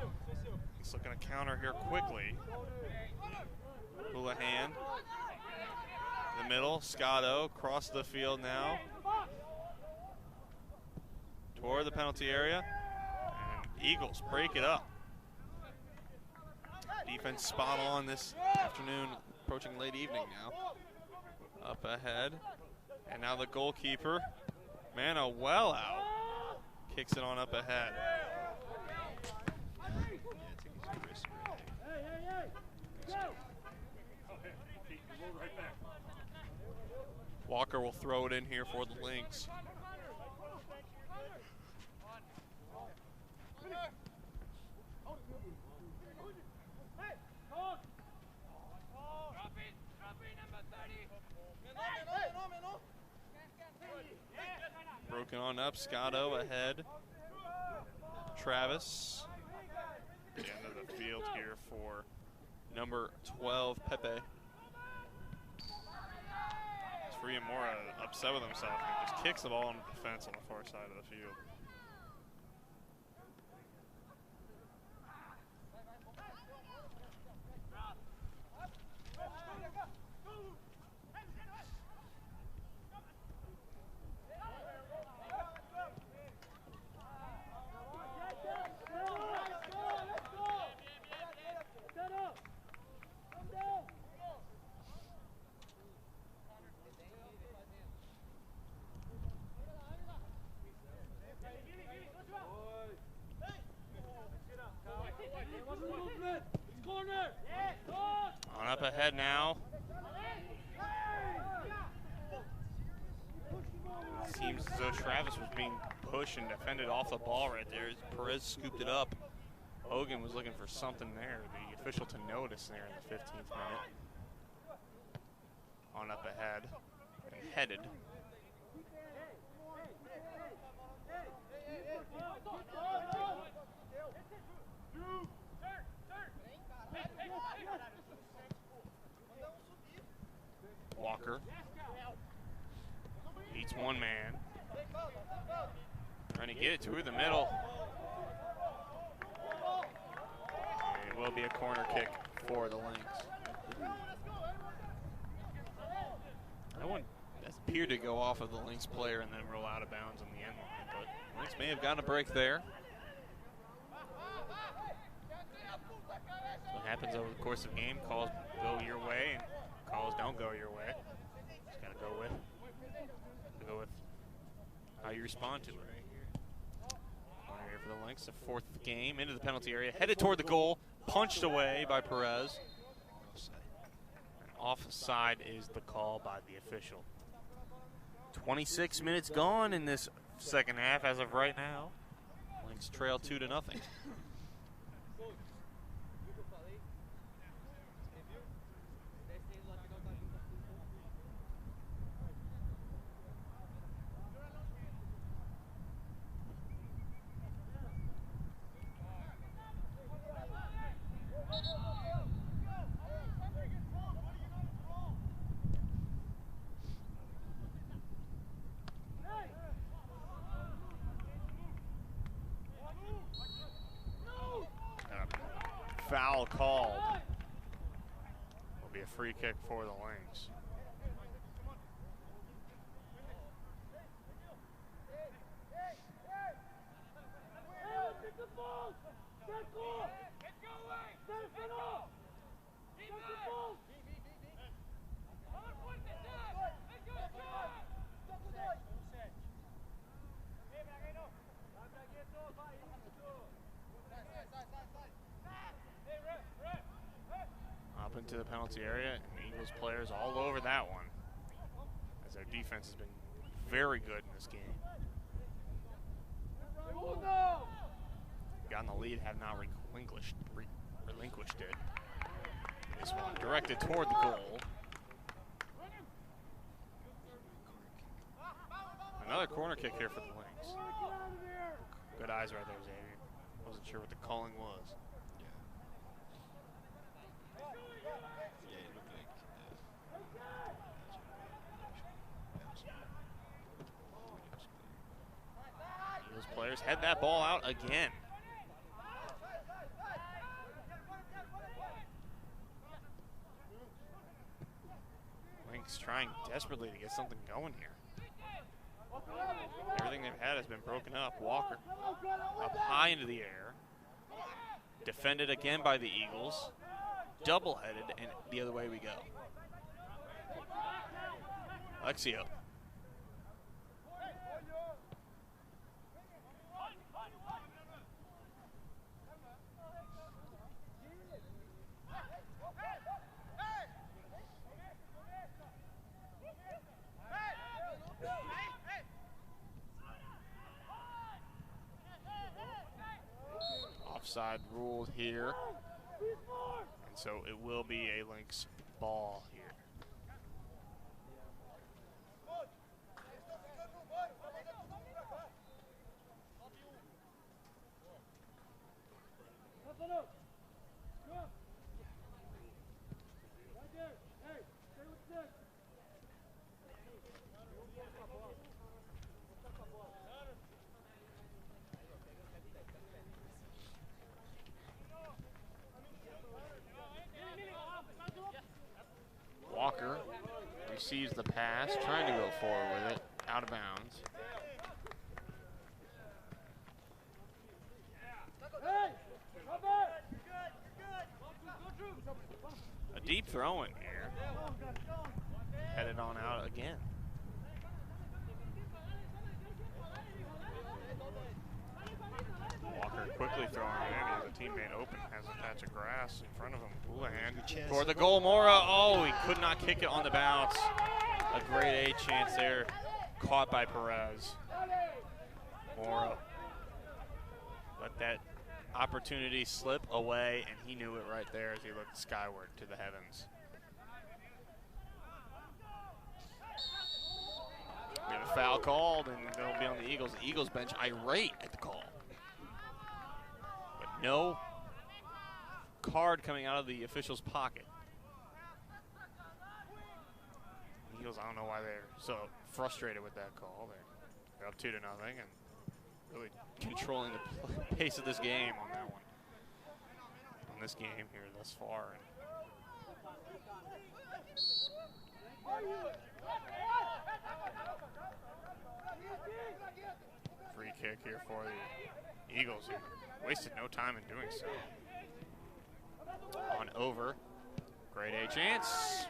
He's looking to counter here quickly. Houlihan. The middle. Scotto across the field now. Toward the penalty area. And Eagles break it up. Defense spot on this afternoon, approaching late evening now. Up ahead. And now the goalkeeper. Manuel out. Kicks it on up ahead. Walker will throw it in here for the Lynx. Broken on up, Scotto ahead. Travis. The end of the field here for number 12, Pepe. Free and more upset with himself. He just kicks the ball on defense on the far side of the field. On up ahead now. Seems as though Travis was being pushed and defended off the ball right there as Perez scooped it up. Hogan was looking for something there, the official to notice there in the 15th minute. On up ahead and headed. Walker beats one man. Trying to get it to the middle. And it will be a corner kick for the Lynx. That one appeared to go off of the Lynx player and then roll out of bounds on the end line, but Lynx may have gotten a break there. What happens over the course of the game, calls go your way and calls don't go your way. Just gotta go with how you respond to it. Corner here for the Lynx, the fourth game into the penalty area, headed toward the goal, punched away by Perez. And offside is the call by the official. 26 minutes gone in this second half as of right now. Lynx trail 2-0. Foul called. Will be a free kick for the Lynx. into the penalty area. And Eagles players all over that one, as their defense has been very good in this game. Gotten the lead, have not relinquished it. This one directed toward the goal. Another corner kick here for the Lynx. Good eyes right there, Xavier. Wasn't sure what the calling was. Yeah, it looked like Those players head that ball out again. Lynx trying desperately to get something going here. Everything they've had has been broken up. Walker up high into the air. Defended again by the Eagles. Double-headed, and the other way we go. Alexio. Offside ruled here, and so it will be a Lynx ball here. Walker receives the pass, trying to go forward with it, out of bounds. A deep throw in here. Headed on out again. Walker quickly throwing it in. He has a teammate open, has a patch of grass in front of him. Houlihan for the goal. Mora, oh, he could not kick it on the bounce. A grade A chance there, caught by Perez. Mora let that opportunity slip away, and he knew it right there as he looked skyward to the heavens. We have a foul called, and it'll be on the Eagles. The Eagles bench irate at the call. But no card coming out of the official's pocket. The Eagles, I don't know why they're so frustrated with that call. They're up 2-0 and really controlling the pace of this game on that one. On this game here thus far. Free kick here for the Eagles, who wasted no time in doing so. On over, grade A chance.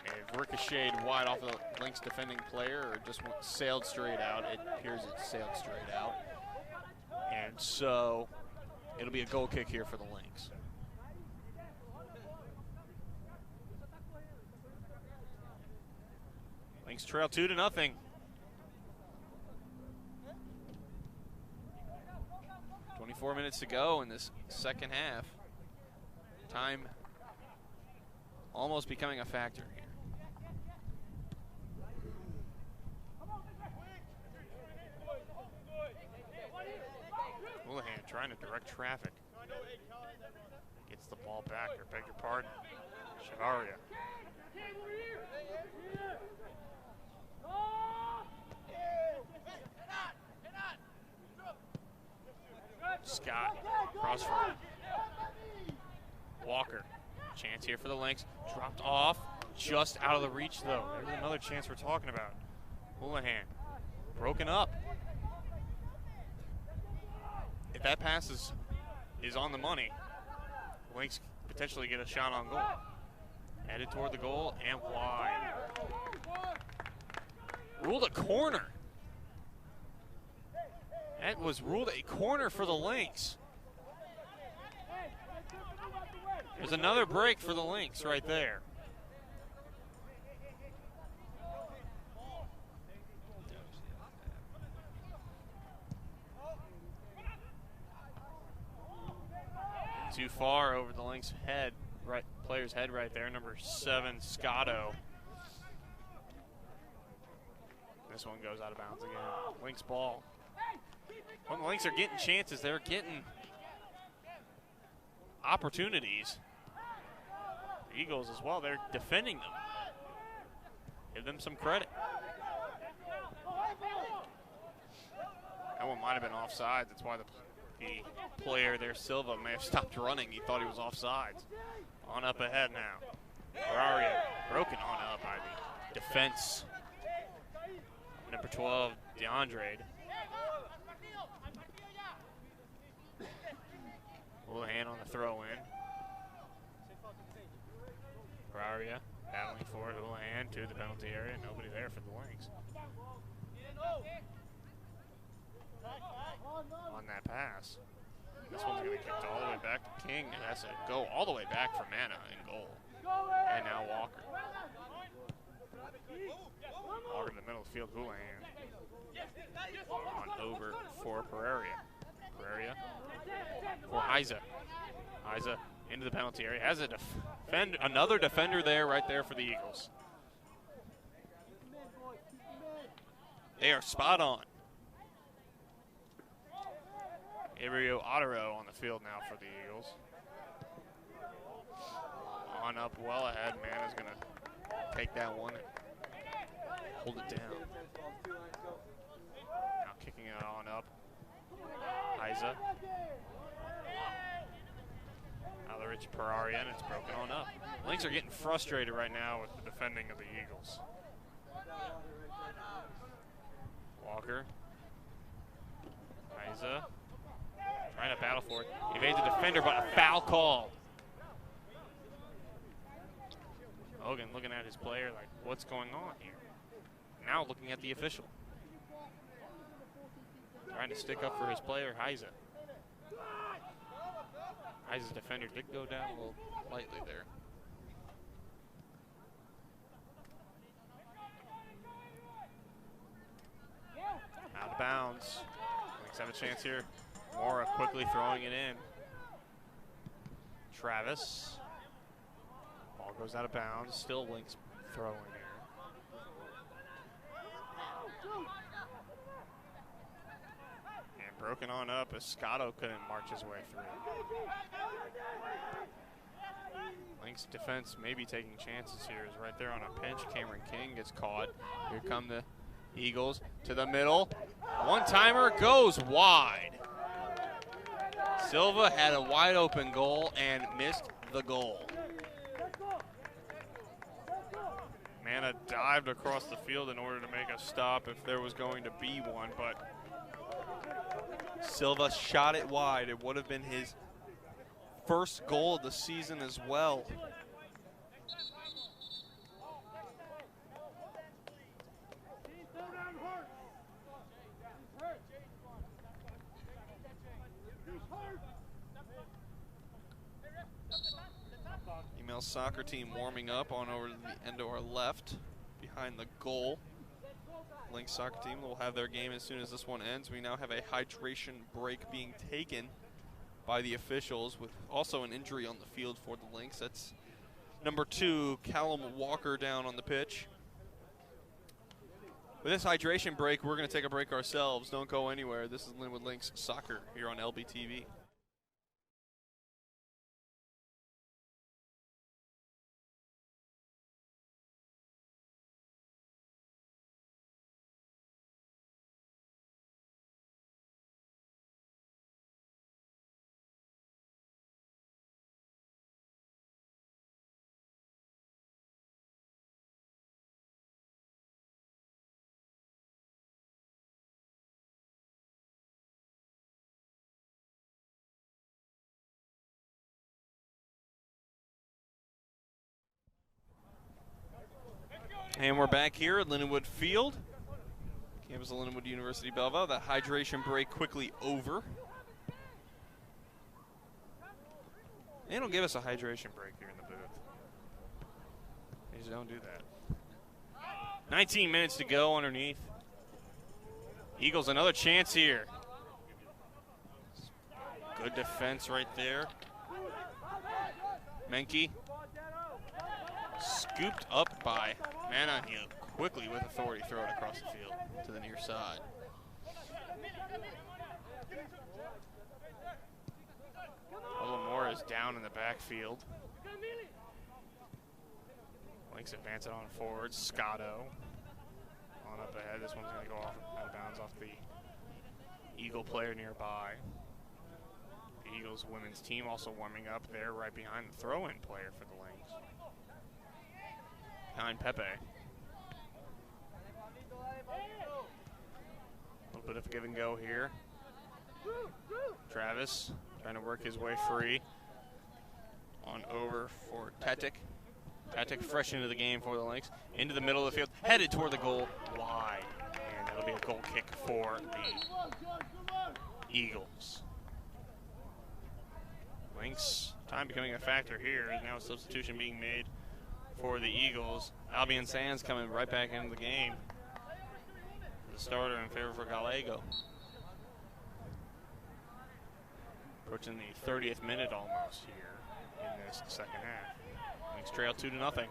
It ricocheted wide off the Lynx defending player, or just sailed straight out. It appears it sailed straight out. And so it'll be a goal kick here for the Lynx. Lynx trail 2-0. 24 minutes to go in this second half. Time almost becoming a factor here. Houlihan trying to direct traffic. Gets the ball back, or beg your pardon. Chavaria. Scott, crossfield. Walker, chance here for the Lynx. Dropped off, just out of the reach though. There's another chance we're talking about. Houlihan, broken up. If that pass is on the money, Lynx potentially get a shot on goal. Headed toward the goal and wide. Ruled a corner. That was ruled a corner for the Lynx. There's another break for the Lynx right there. Too far over the Lynx head, right player's head right there, number 7, Scotto. This one goes out of bounds again. Lynx ball. When the Lynx are getting chances, they're getting opportunities. The Eagles as well, they're defending them. Give them some credit. That one might have been offside. That's why the player there, Silva, may have stopped running. He thought he was offsides. On up ahead now. Ferraria broken on up by the defense. Number 12, DeAndre. Houlihan on the throw in. Ferraria battling for it. Houlihan to the penalty area. Nobody there for the Lynx. On that pass. This one's going to get kicked all the way back to King. It has to go all the way back for Mana in goal. And now Walker. Walker in the middle of the field. Houlihan. On over for Pereira. Pereira for Heiza. Heiza into the penalty area. Has a another defender there, right there for the Eagles. They are spot on. Ibrio Otero on the field now for the Eagles. On up well ahead. Mana's going to take that one and hold it down. Now kicking it on up. Heiza. Now the Rich Pereira, and it's broken on up. Lynx are getting frustrated right now with the defending of the Eagles. Walker. Heiza. Trying to battle for it. Evades the defender, but a foul call. Hogan looking at his player like, what's going on here? Now looking at the official. Trying to stick up for his player, Heiza. Heiza's defender did go down a little lightly there. Out of bounds. Lynx have a chance here. Mora quickly throwing it in. Travis. Ball goes out of bounds. Still Lynx throwing here. And broken on up as Scotto couldn't march his way through. Lynx defense maybe taking chances here. Is right there on a pinch. Cameron King gets caught. Here come the Eagles to the middle. One-timer goes wide. Silva had a wide open goal and missed the goal. Mana dived across the field in order to make a stop if there was going to be one, but Silva shot it wide. It would have been his first goal of the season as well. Female soccer team warming up on over to the end of our left, behind the goal. Lynx soccer team will have their game as soon as this one ends. We now have a hydration break being taken by the officials, with also an injury on the field for the Lynx. That's number 2, Callum Walker, down on the pitch. With this hydration break, we're going to take a break ourselves. Don't go anywhere. This is Lindenwood Lynx Soccer here on LBTV. And we're back here at Lindenwood Field, campus of Lindenwood University Belleville. That hydration break quickly over. They don't give us a hydration break here in the booth. They just don't do that. 19 minutes to go underneath. Eagles another chance here. Good defense right there. Menke scooped up by Manahil quickly with authority, throw it across the field to the near side. Moore is down in the backfield. Lynx advance it on forward. Scotto on up ahead. This one's going to go off out of bounds off the Eagle player nearby. The Eagles women's team also warming up there right behind the throw-in player for the Lynx. Behind Pepe. A little bit of give and go here. Travis trying to work his way free. On over for Tatic. Tatic fresh into the game for the Lynx. Into the middle of the field, headed toward the goal, wide. And that'll be a goal kick for the Eagles. Lynx, time becoming a factor here. There's now a substitution being made for the Eagles. Albion Sands coming right back into the game. The starter in favor for Gallego. Approaching the 30th minute almost here in this second half. Lynx trail 2-0.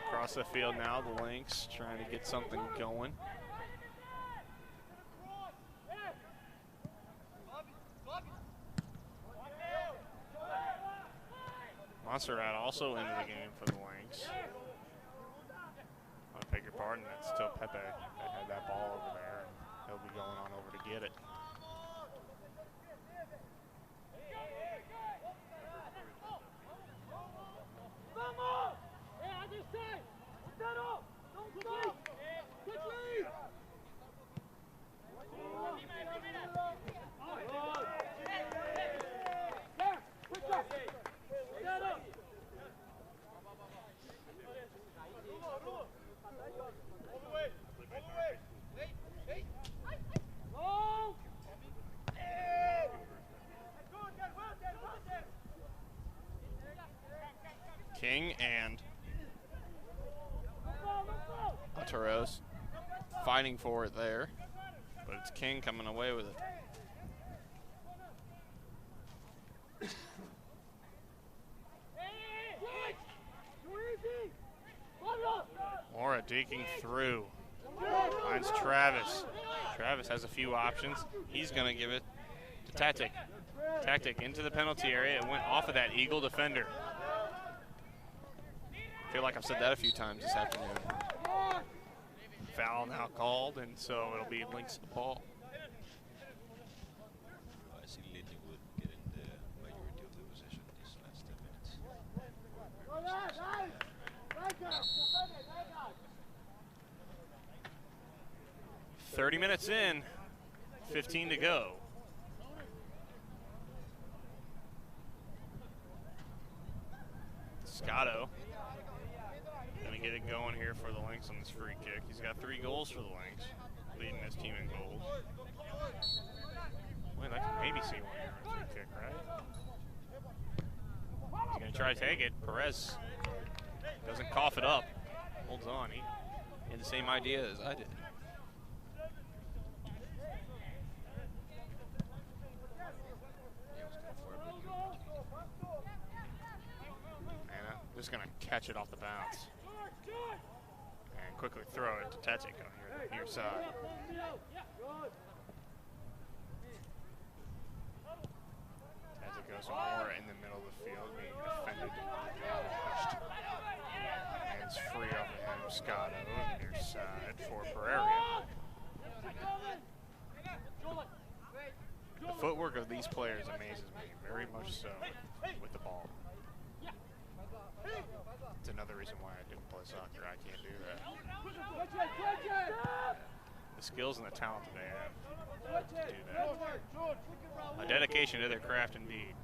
Across the field now, the Lynx trying to get something going. Montserrat also into the game for the Lynx. I beg your pardon, that's still Pepe that had that ball over there, and he'll be going on over to get it. King and Monteros fighting for it there, but it's King coming away with it. Mora digging through. Finds Travis. Travis has a few options. He's going to give it to Tatic. Tatic into the penalty area. It went off of that Eagle defender. I feel like I've said that a few times this afternoon. Foul now called, and so it'll be Lynx ball. I see Lindenwood get in the majority of the possession these last 10 minutes. 30 minutes in, 15 to go. Scotto gonna get it going here for the Lynx on this free kick. He's got 3 goals for the Lynx, leading his team in goals. Well, I can maybe see one here on a free kick, right? He's gonna try to take it. Perez doesn't cough it up, holds on. He had the same idea as I did. Just gonna catch it off the bounce and quickly throw it to Tatic on the near side. Tatic goes more in the middle of the field, being defended and pushed. Hands free Scotto near side for Pereira. The footwork of these players amazes me, very much so, with the ball. It's another reason why I didn't play soccer. I can't do that. The skills and the talent that they have to do that. A dedication to their craft indeed.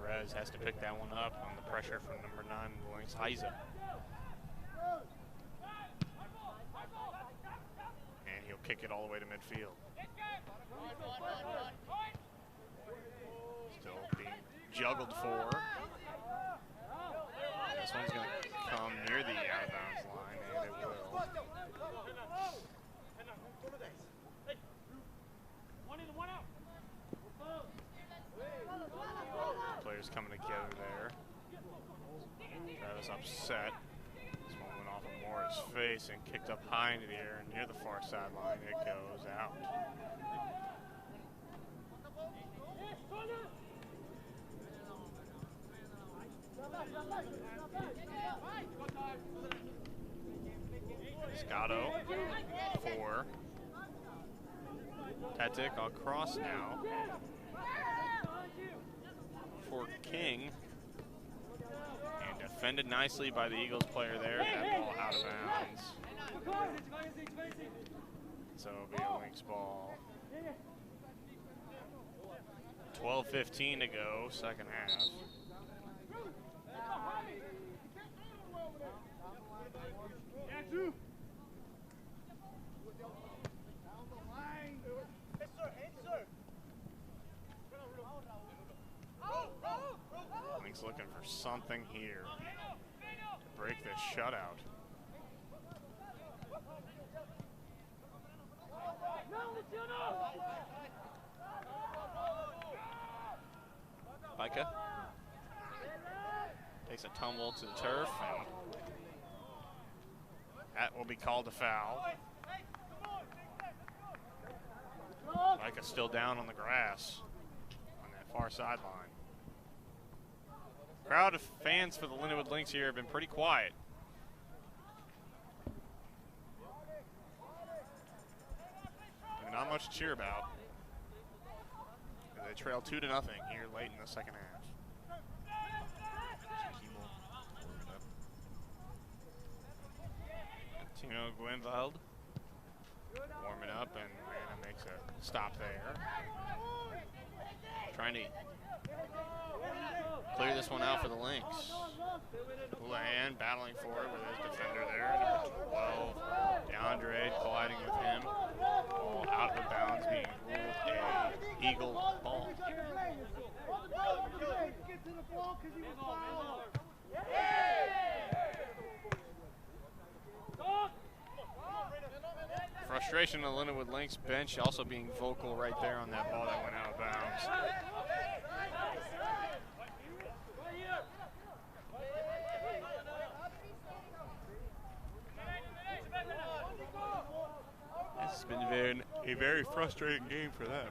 Perez has to pick that one up on the pressure from number 9, Lynx, Heiza. And he'll kick it all the way to midfield. Still being juggled for. This one's going to come near the out-of-bounds line, and it will. Players coming together there. Travis upset. This one went off of Moore's face and kicked up high into the air, and near the far sideline it goes out. Scotto for Tetic across now for King, and defended nicely by the Eagles player there. That ball out of bounds. So it'll be a Lynx ball. 12:15 to go, second half. Lynx looking for something here to break this shutout. Micah takes a tumble to the turf, and that will be called a foul. Micah still down on the grass on that far sideline. Crowd of fans for the Lindenwood Lynx here have been pretty quiet. And not much to cheer about. They trail 2-0 here late in the second half. Tino Gwenvald warming up, and Anna makes a stop there. Trying to clear this one out for the Lynx. Houlihan battling for it with his defender there. Number 12, DeAndre colliding with him. Ball out of bounds, being ruled a Eagle ball. Frustration on the Lindenwood Lynx bench also being vocal right there on that ball that went out of bounds. It's been a very frustrating game for them.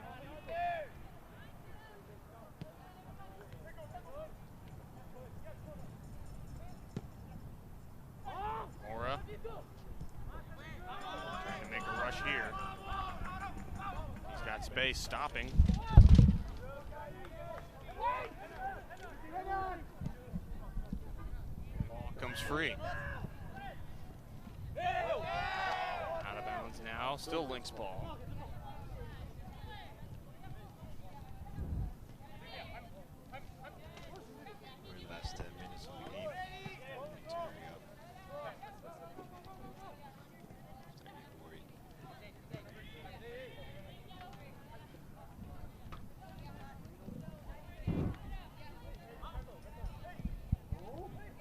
Mora trying to make a rush here. He's got space, stopping. Ball comes free. Out of bounds now, still Lynx ball. We're the last 10 minutes of the game. Tearing up. Starting to get worried.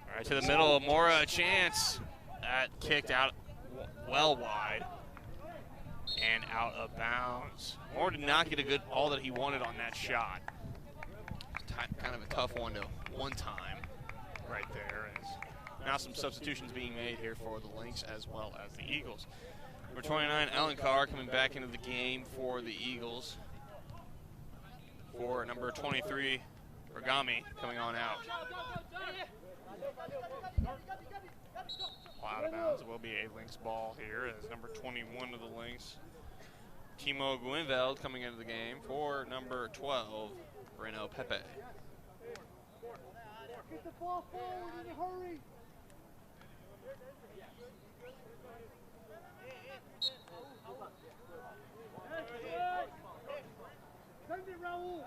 All right, to the middle of Mora, a chance. That kicked out well wide and out of bounds. Mora did not get a good all that he wanted on that shot. Kind of a tough one to one time right there. And now some substitutions being made here for the Lynx as well as the Eagles. Number 29, Ellen Carr coming back into the game for the Eagles. For number 23, Ragami coming on out. Well, out of bounds. It will be a Lynx ball here as number 21 of the Lynx, Timo Guinveld, coming into the game for number 12, Reno Pepe. Get the ball forward in a hurry. Send it, Raul.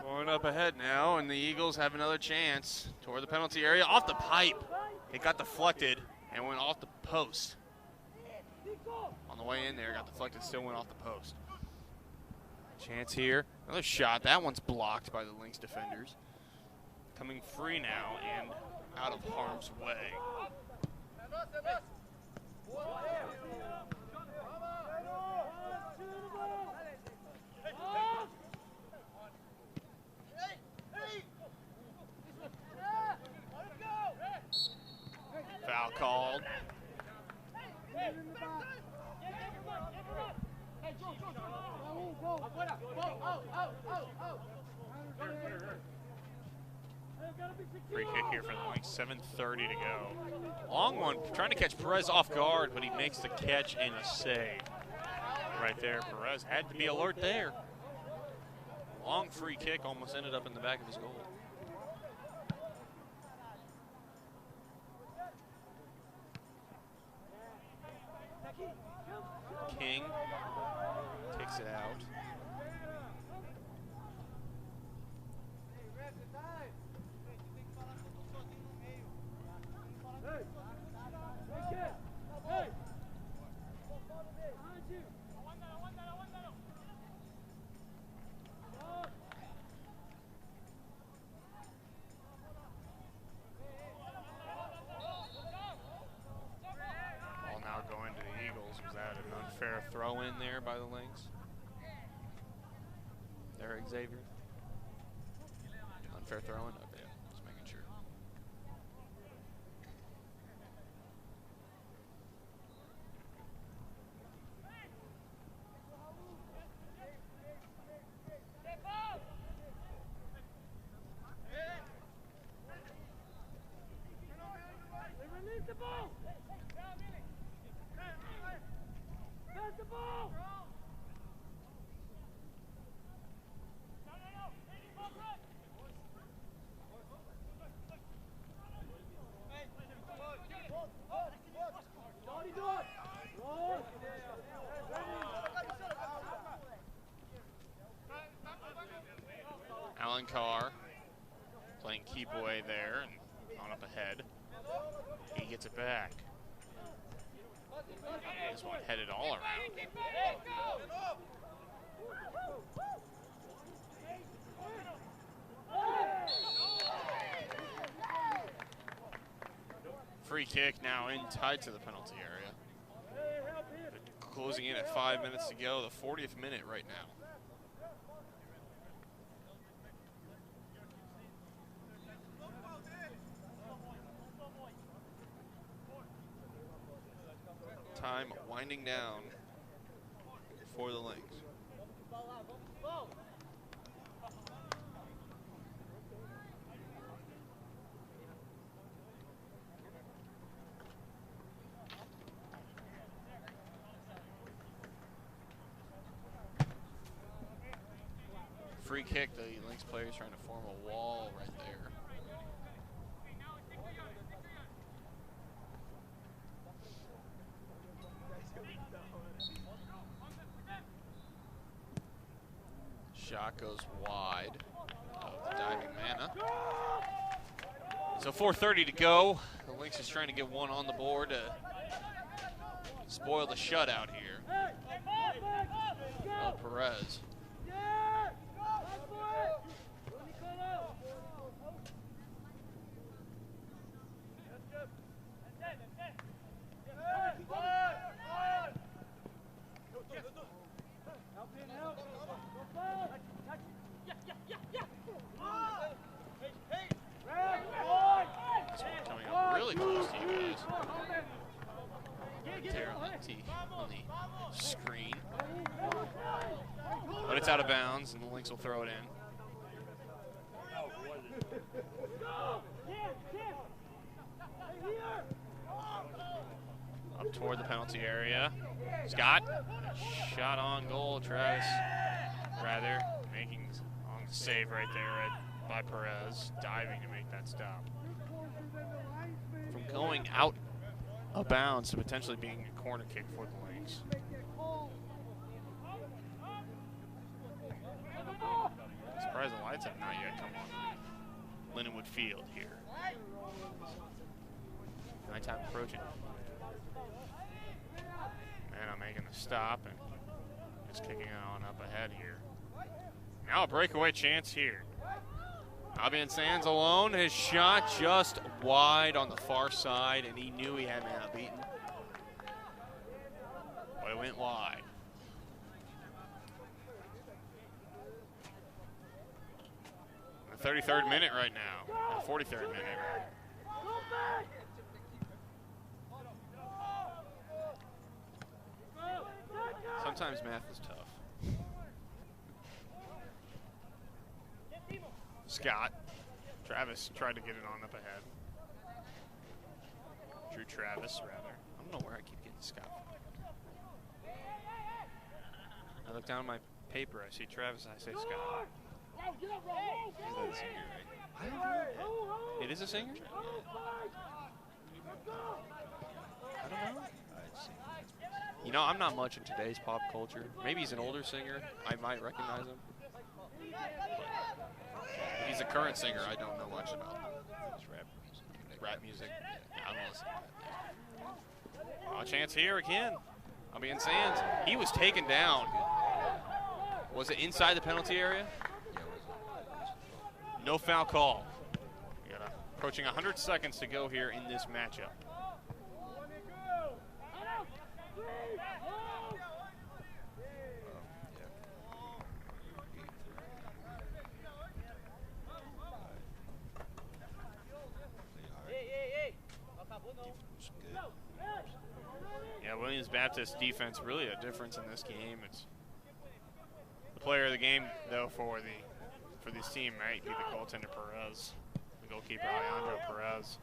Going up ahead now, and the Eagles have another chance toward the penalty area. Off the pipe. It got deflected and went off the post. On the way in there, got deflected, still went off the post. Chance here. Another shot. That one's blocked by the Lynx defenders. Coming free now and out of harm's way. Foul called. Free kick here for the Lynx, 7:30 to go. Long one, trying to catch Perez off guard, but he makes the catch and a save. Right there, Perez had to be alert there. Long free kick, almost ended up in the back of his goal. King takes it out. Ball now going to the Eagles. Was that an unfair throw in there by the Lynx? There, Xavier. Unfair throw in? Okay, just making sure. Release the ball. Pass the ball. Alan Carr playing keep away there and on up ahead. He gets it back. This one headed all around. Free kick now in tied to the penalty area. Closing in at 5 minutes to go, the 40th minute right now. Time winding down for the Lynx. Free kick, the Lynx players trying to form a wall right there. Shot goes wide of the diving Mana. So 4:30 to go. The Lynx is trying to get one on the board to spoil the shutout here. Perez. It's out of bounds, and the Lynx will throw it in. Up toward the penalty area. Scott, shot on goal. Travis, rather, making on the save right there by Perez, diving to make that stop. From going out of bounds to potentially being a corner kick for the Lynx. Surprised the lights have not yet come on Lindenwood Field here. Nighttime approaching. And I'm making the stop and just kicking it on up ahead here. Now a breakaway chance here. Albion Sands alone. His shot just wide on the far side, and he knew he had man outbeaten. But it went wide. The 33rd minute right now. The 43rd minute. Sometimes math is tough. Scott. Travis tried to get it on up ahead. Drew Travis, rather. I don't know where I keep getting Scott. I look down at my paper, I see Travis, I say Scott. Is that a singer, right? I don't know. It is a singer? I don't know. You know, I'm not much in today's pop culture. Maybe he's an older singer. I might recognize him. If he's a current singer, I don't know much about him. It's rap music. Rap music? Yeah, I don't listen to that. Oh, a chance here again. Albion Sands. He was taken down. Was it inside the penalty area? No foul call. We got approaching 100 seconds to go here in this matchup. Yeah, Williams Baptist defense really a difference in this game. It's the player of the game though for this team might be the goaltender Perez, the goalkeeper Alejandro Perez.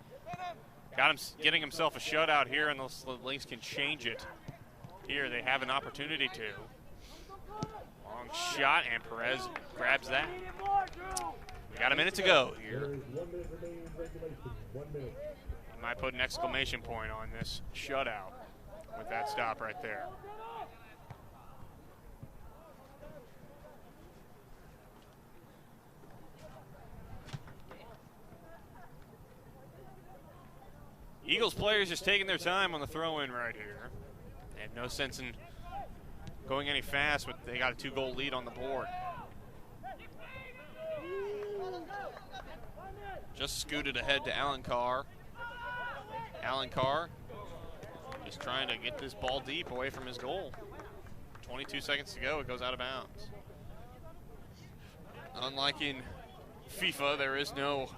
Got him getting himself a shutout here, and the Lynx can change it. Here they have an opportunity to. Long shot, and Perez grabs that. We got a minute to go here. 1 minute remaining in regulation. 1 minute. Might put an exclamation point on this shutout with that stop right there. Eagles players just taking their time on the throw-in right here. They have no sense in going any fast, but they got a 2-goal lead on the board. Just scooted ahead to Alan Carr. Alan Carr just trying to get this ball deep away from his goal. 22 seconds to go, it goes out of bounds. Unlike in FIFA, there is no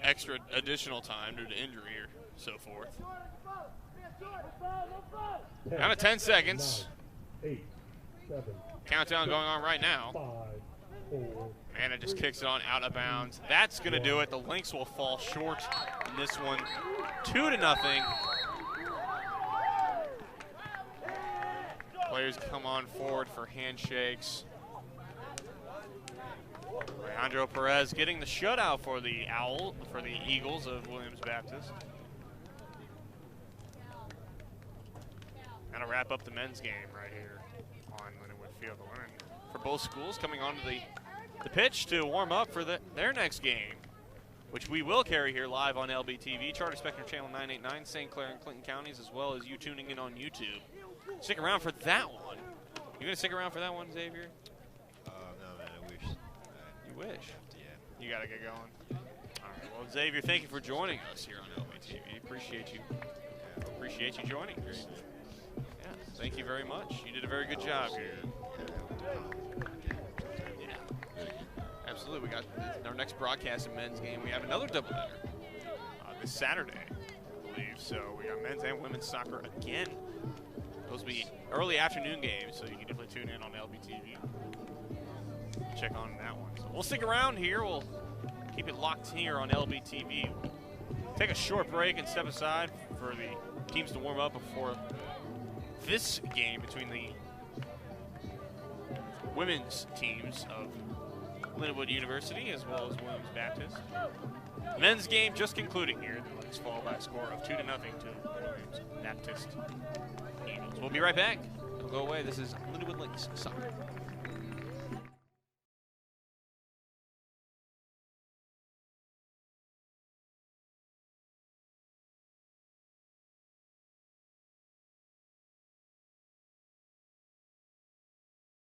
extra additional time due to injury or so forth. Down to 10 seconds. 9, 8, 7. Countdown going on right now. 5, 4. And it just kicks it on out of bounds. That's going to do it. The Lynx will fall short in this one, 2-0. Players come on forward for handshakes. Alejandro Perez getting the shutout for the Eagles of Williams Baptist. And to wrap up the men's game right here on Lindenwood Field. For both schools coming onto the pitch to warm up for their next game, which we will carry here live on LBTV, Charter Spectrum Channel 989, St. Clair and Clinton counties, as well as you tuning in on YouTube. Stick around for that one. You gonna stick around for that one, Xavier? No, man, I wish. You wish? Yeah. You gotta get going. All right. Well, Xavier, thank you for joining us here on LBTV. Appreciate you. Appreciate you joining us. Yeah, thank you very much. You did a very good job here. Yeah, absolutely. We got our next broadcast in men's game. We have another doubleheader this Saturday, I believe. So we got men's and women's soccer again. Those will be early afternoon games, so you can definitely tune in on LBTV. check on that one. So we'll stick around here. We'll keep it locked here on LBTV. Take a short break and step aside for the teams to warm up before this game between the women's teams of Lindenwood University as well as Williams Baptist. Men's game just concluding here. The Lynx fall by a score of 2-0 to Williams Baptist Eagles. We'll be right back. Don't go away. This is Lindenwood Lynx Soccer.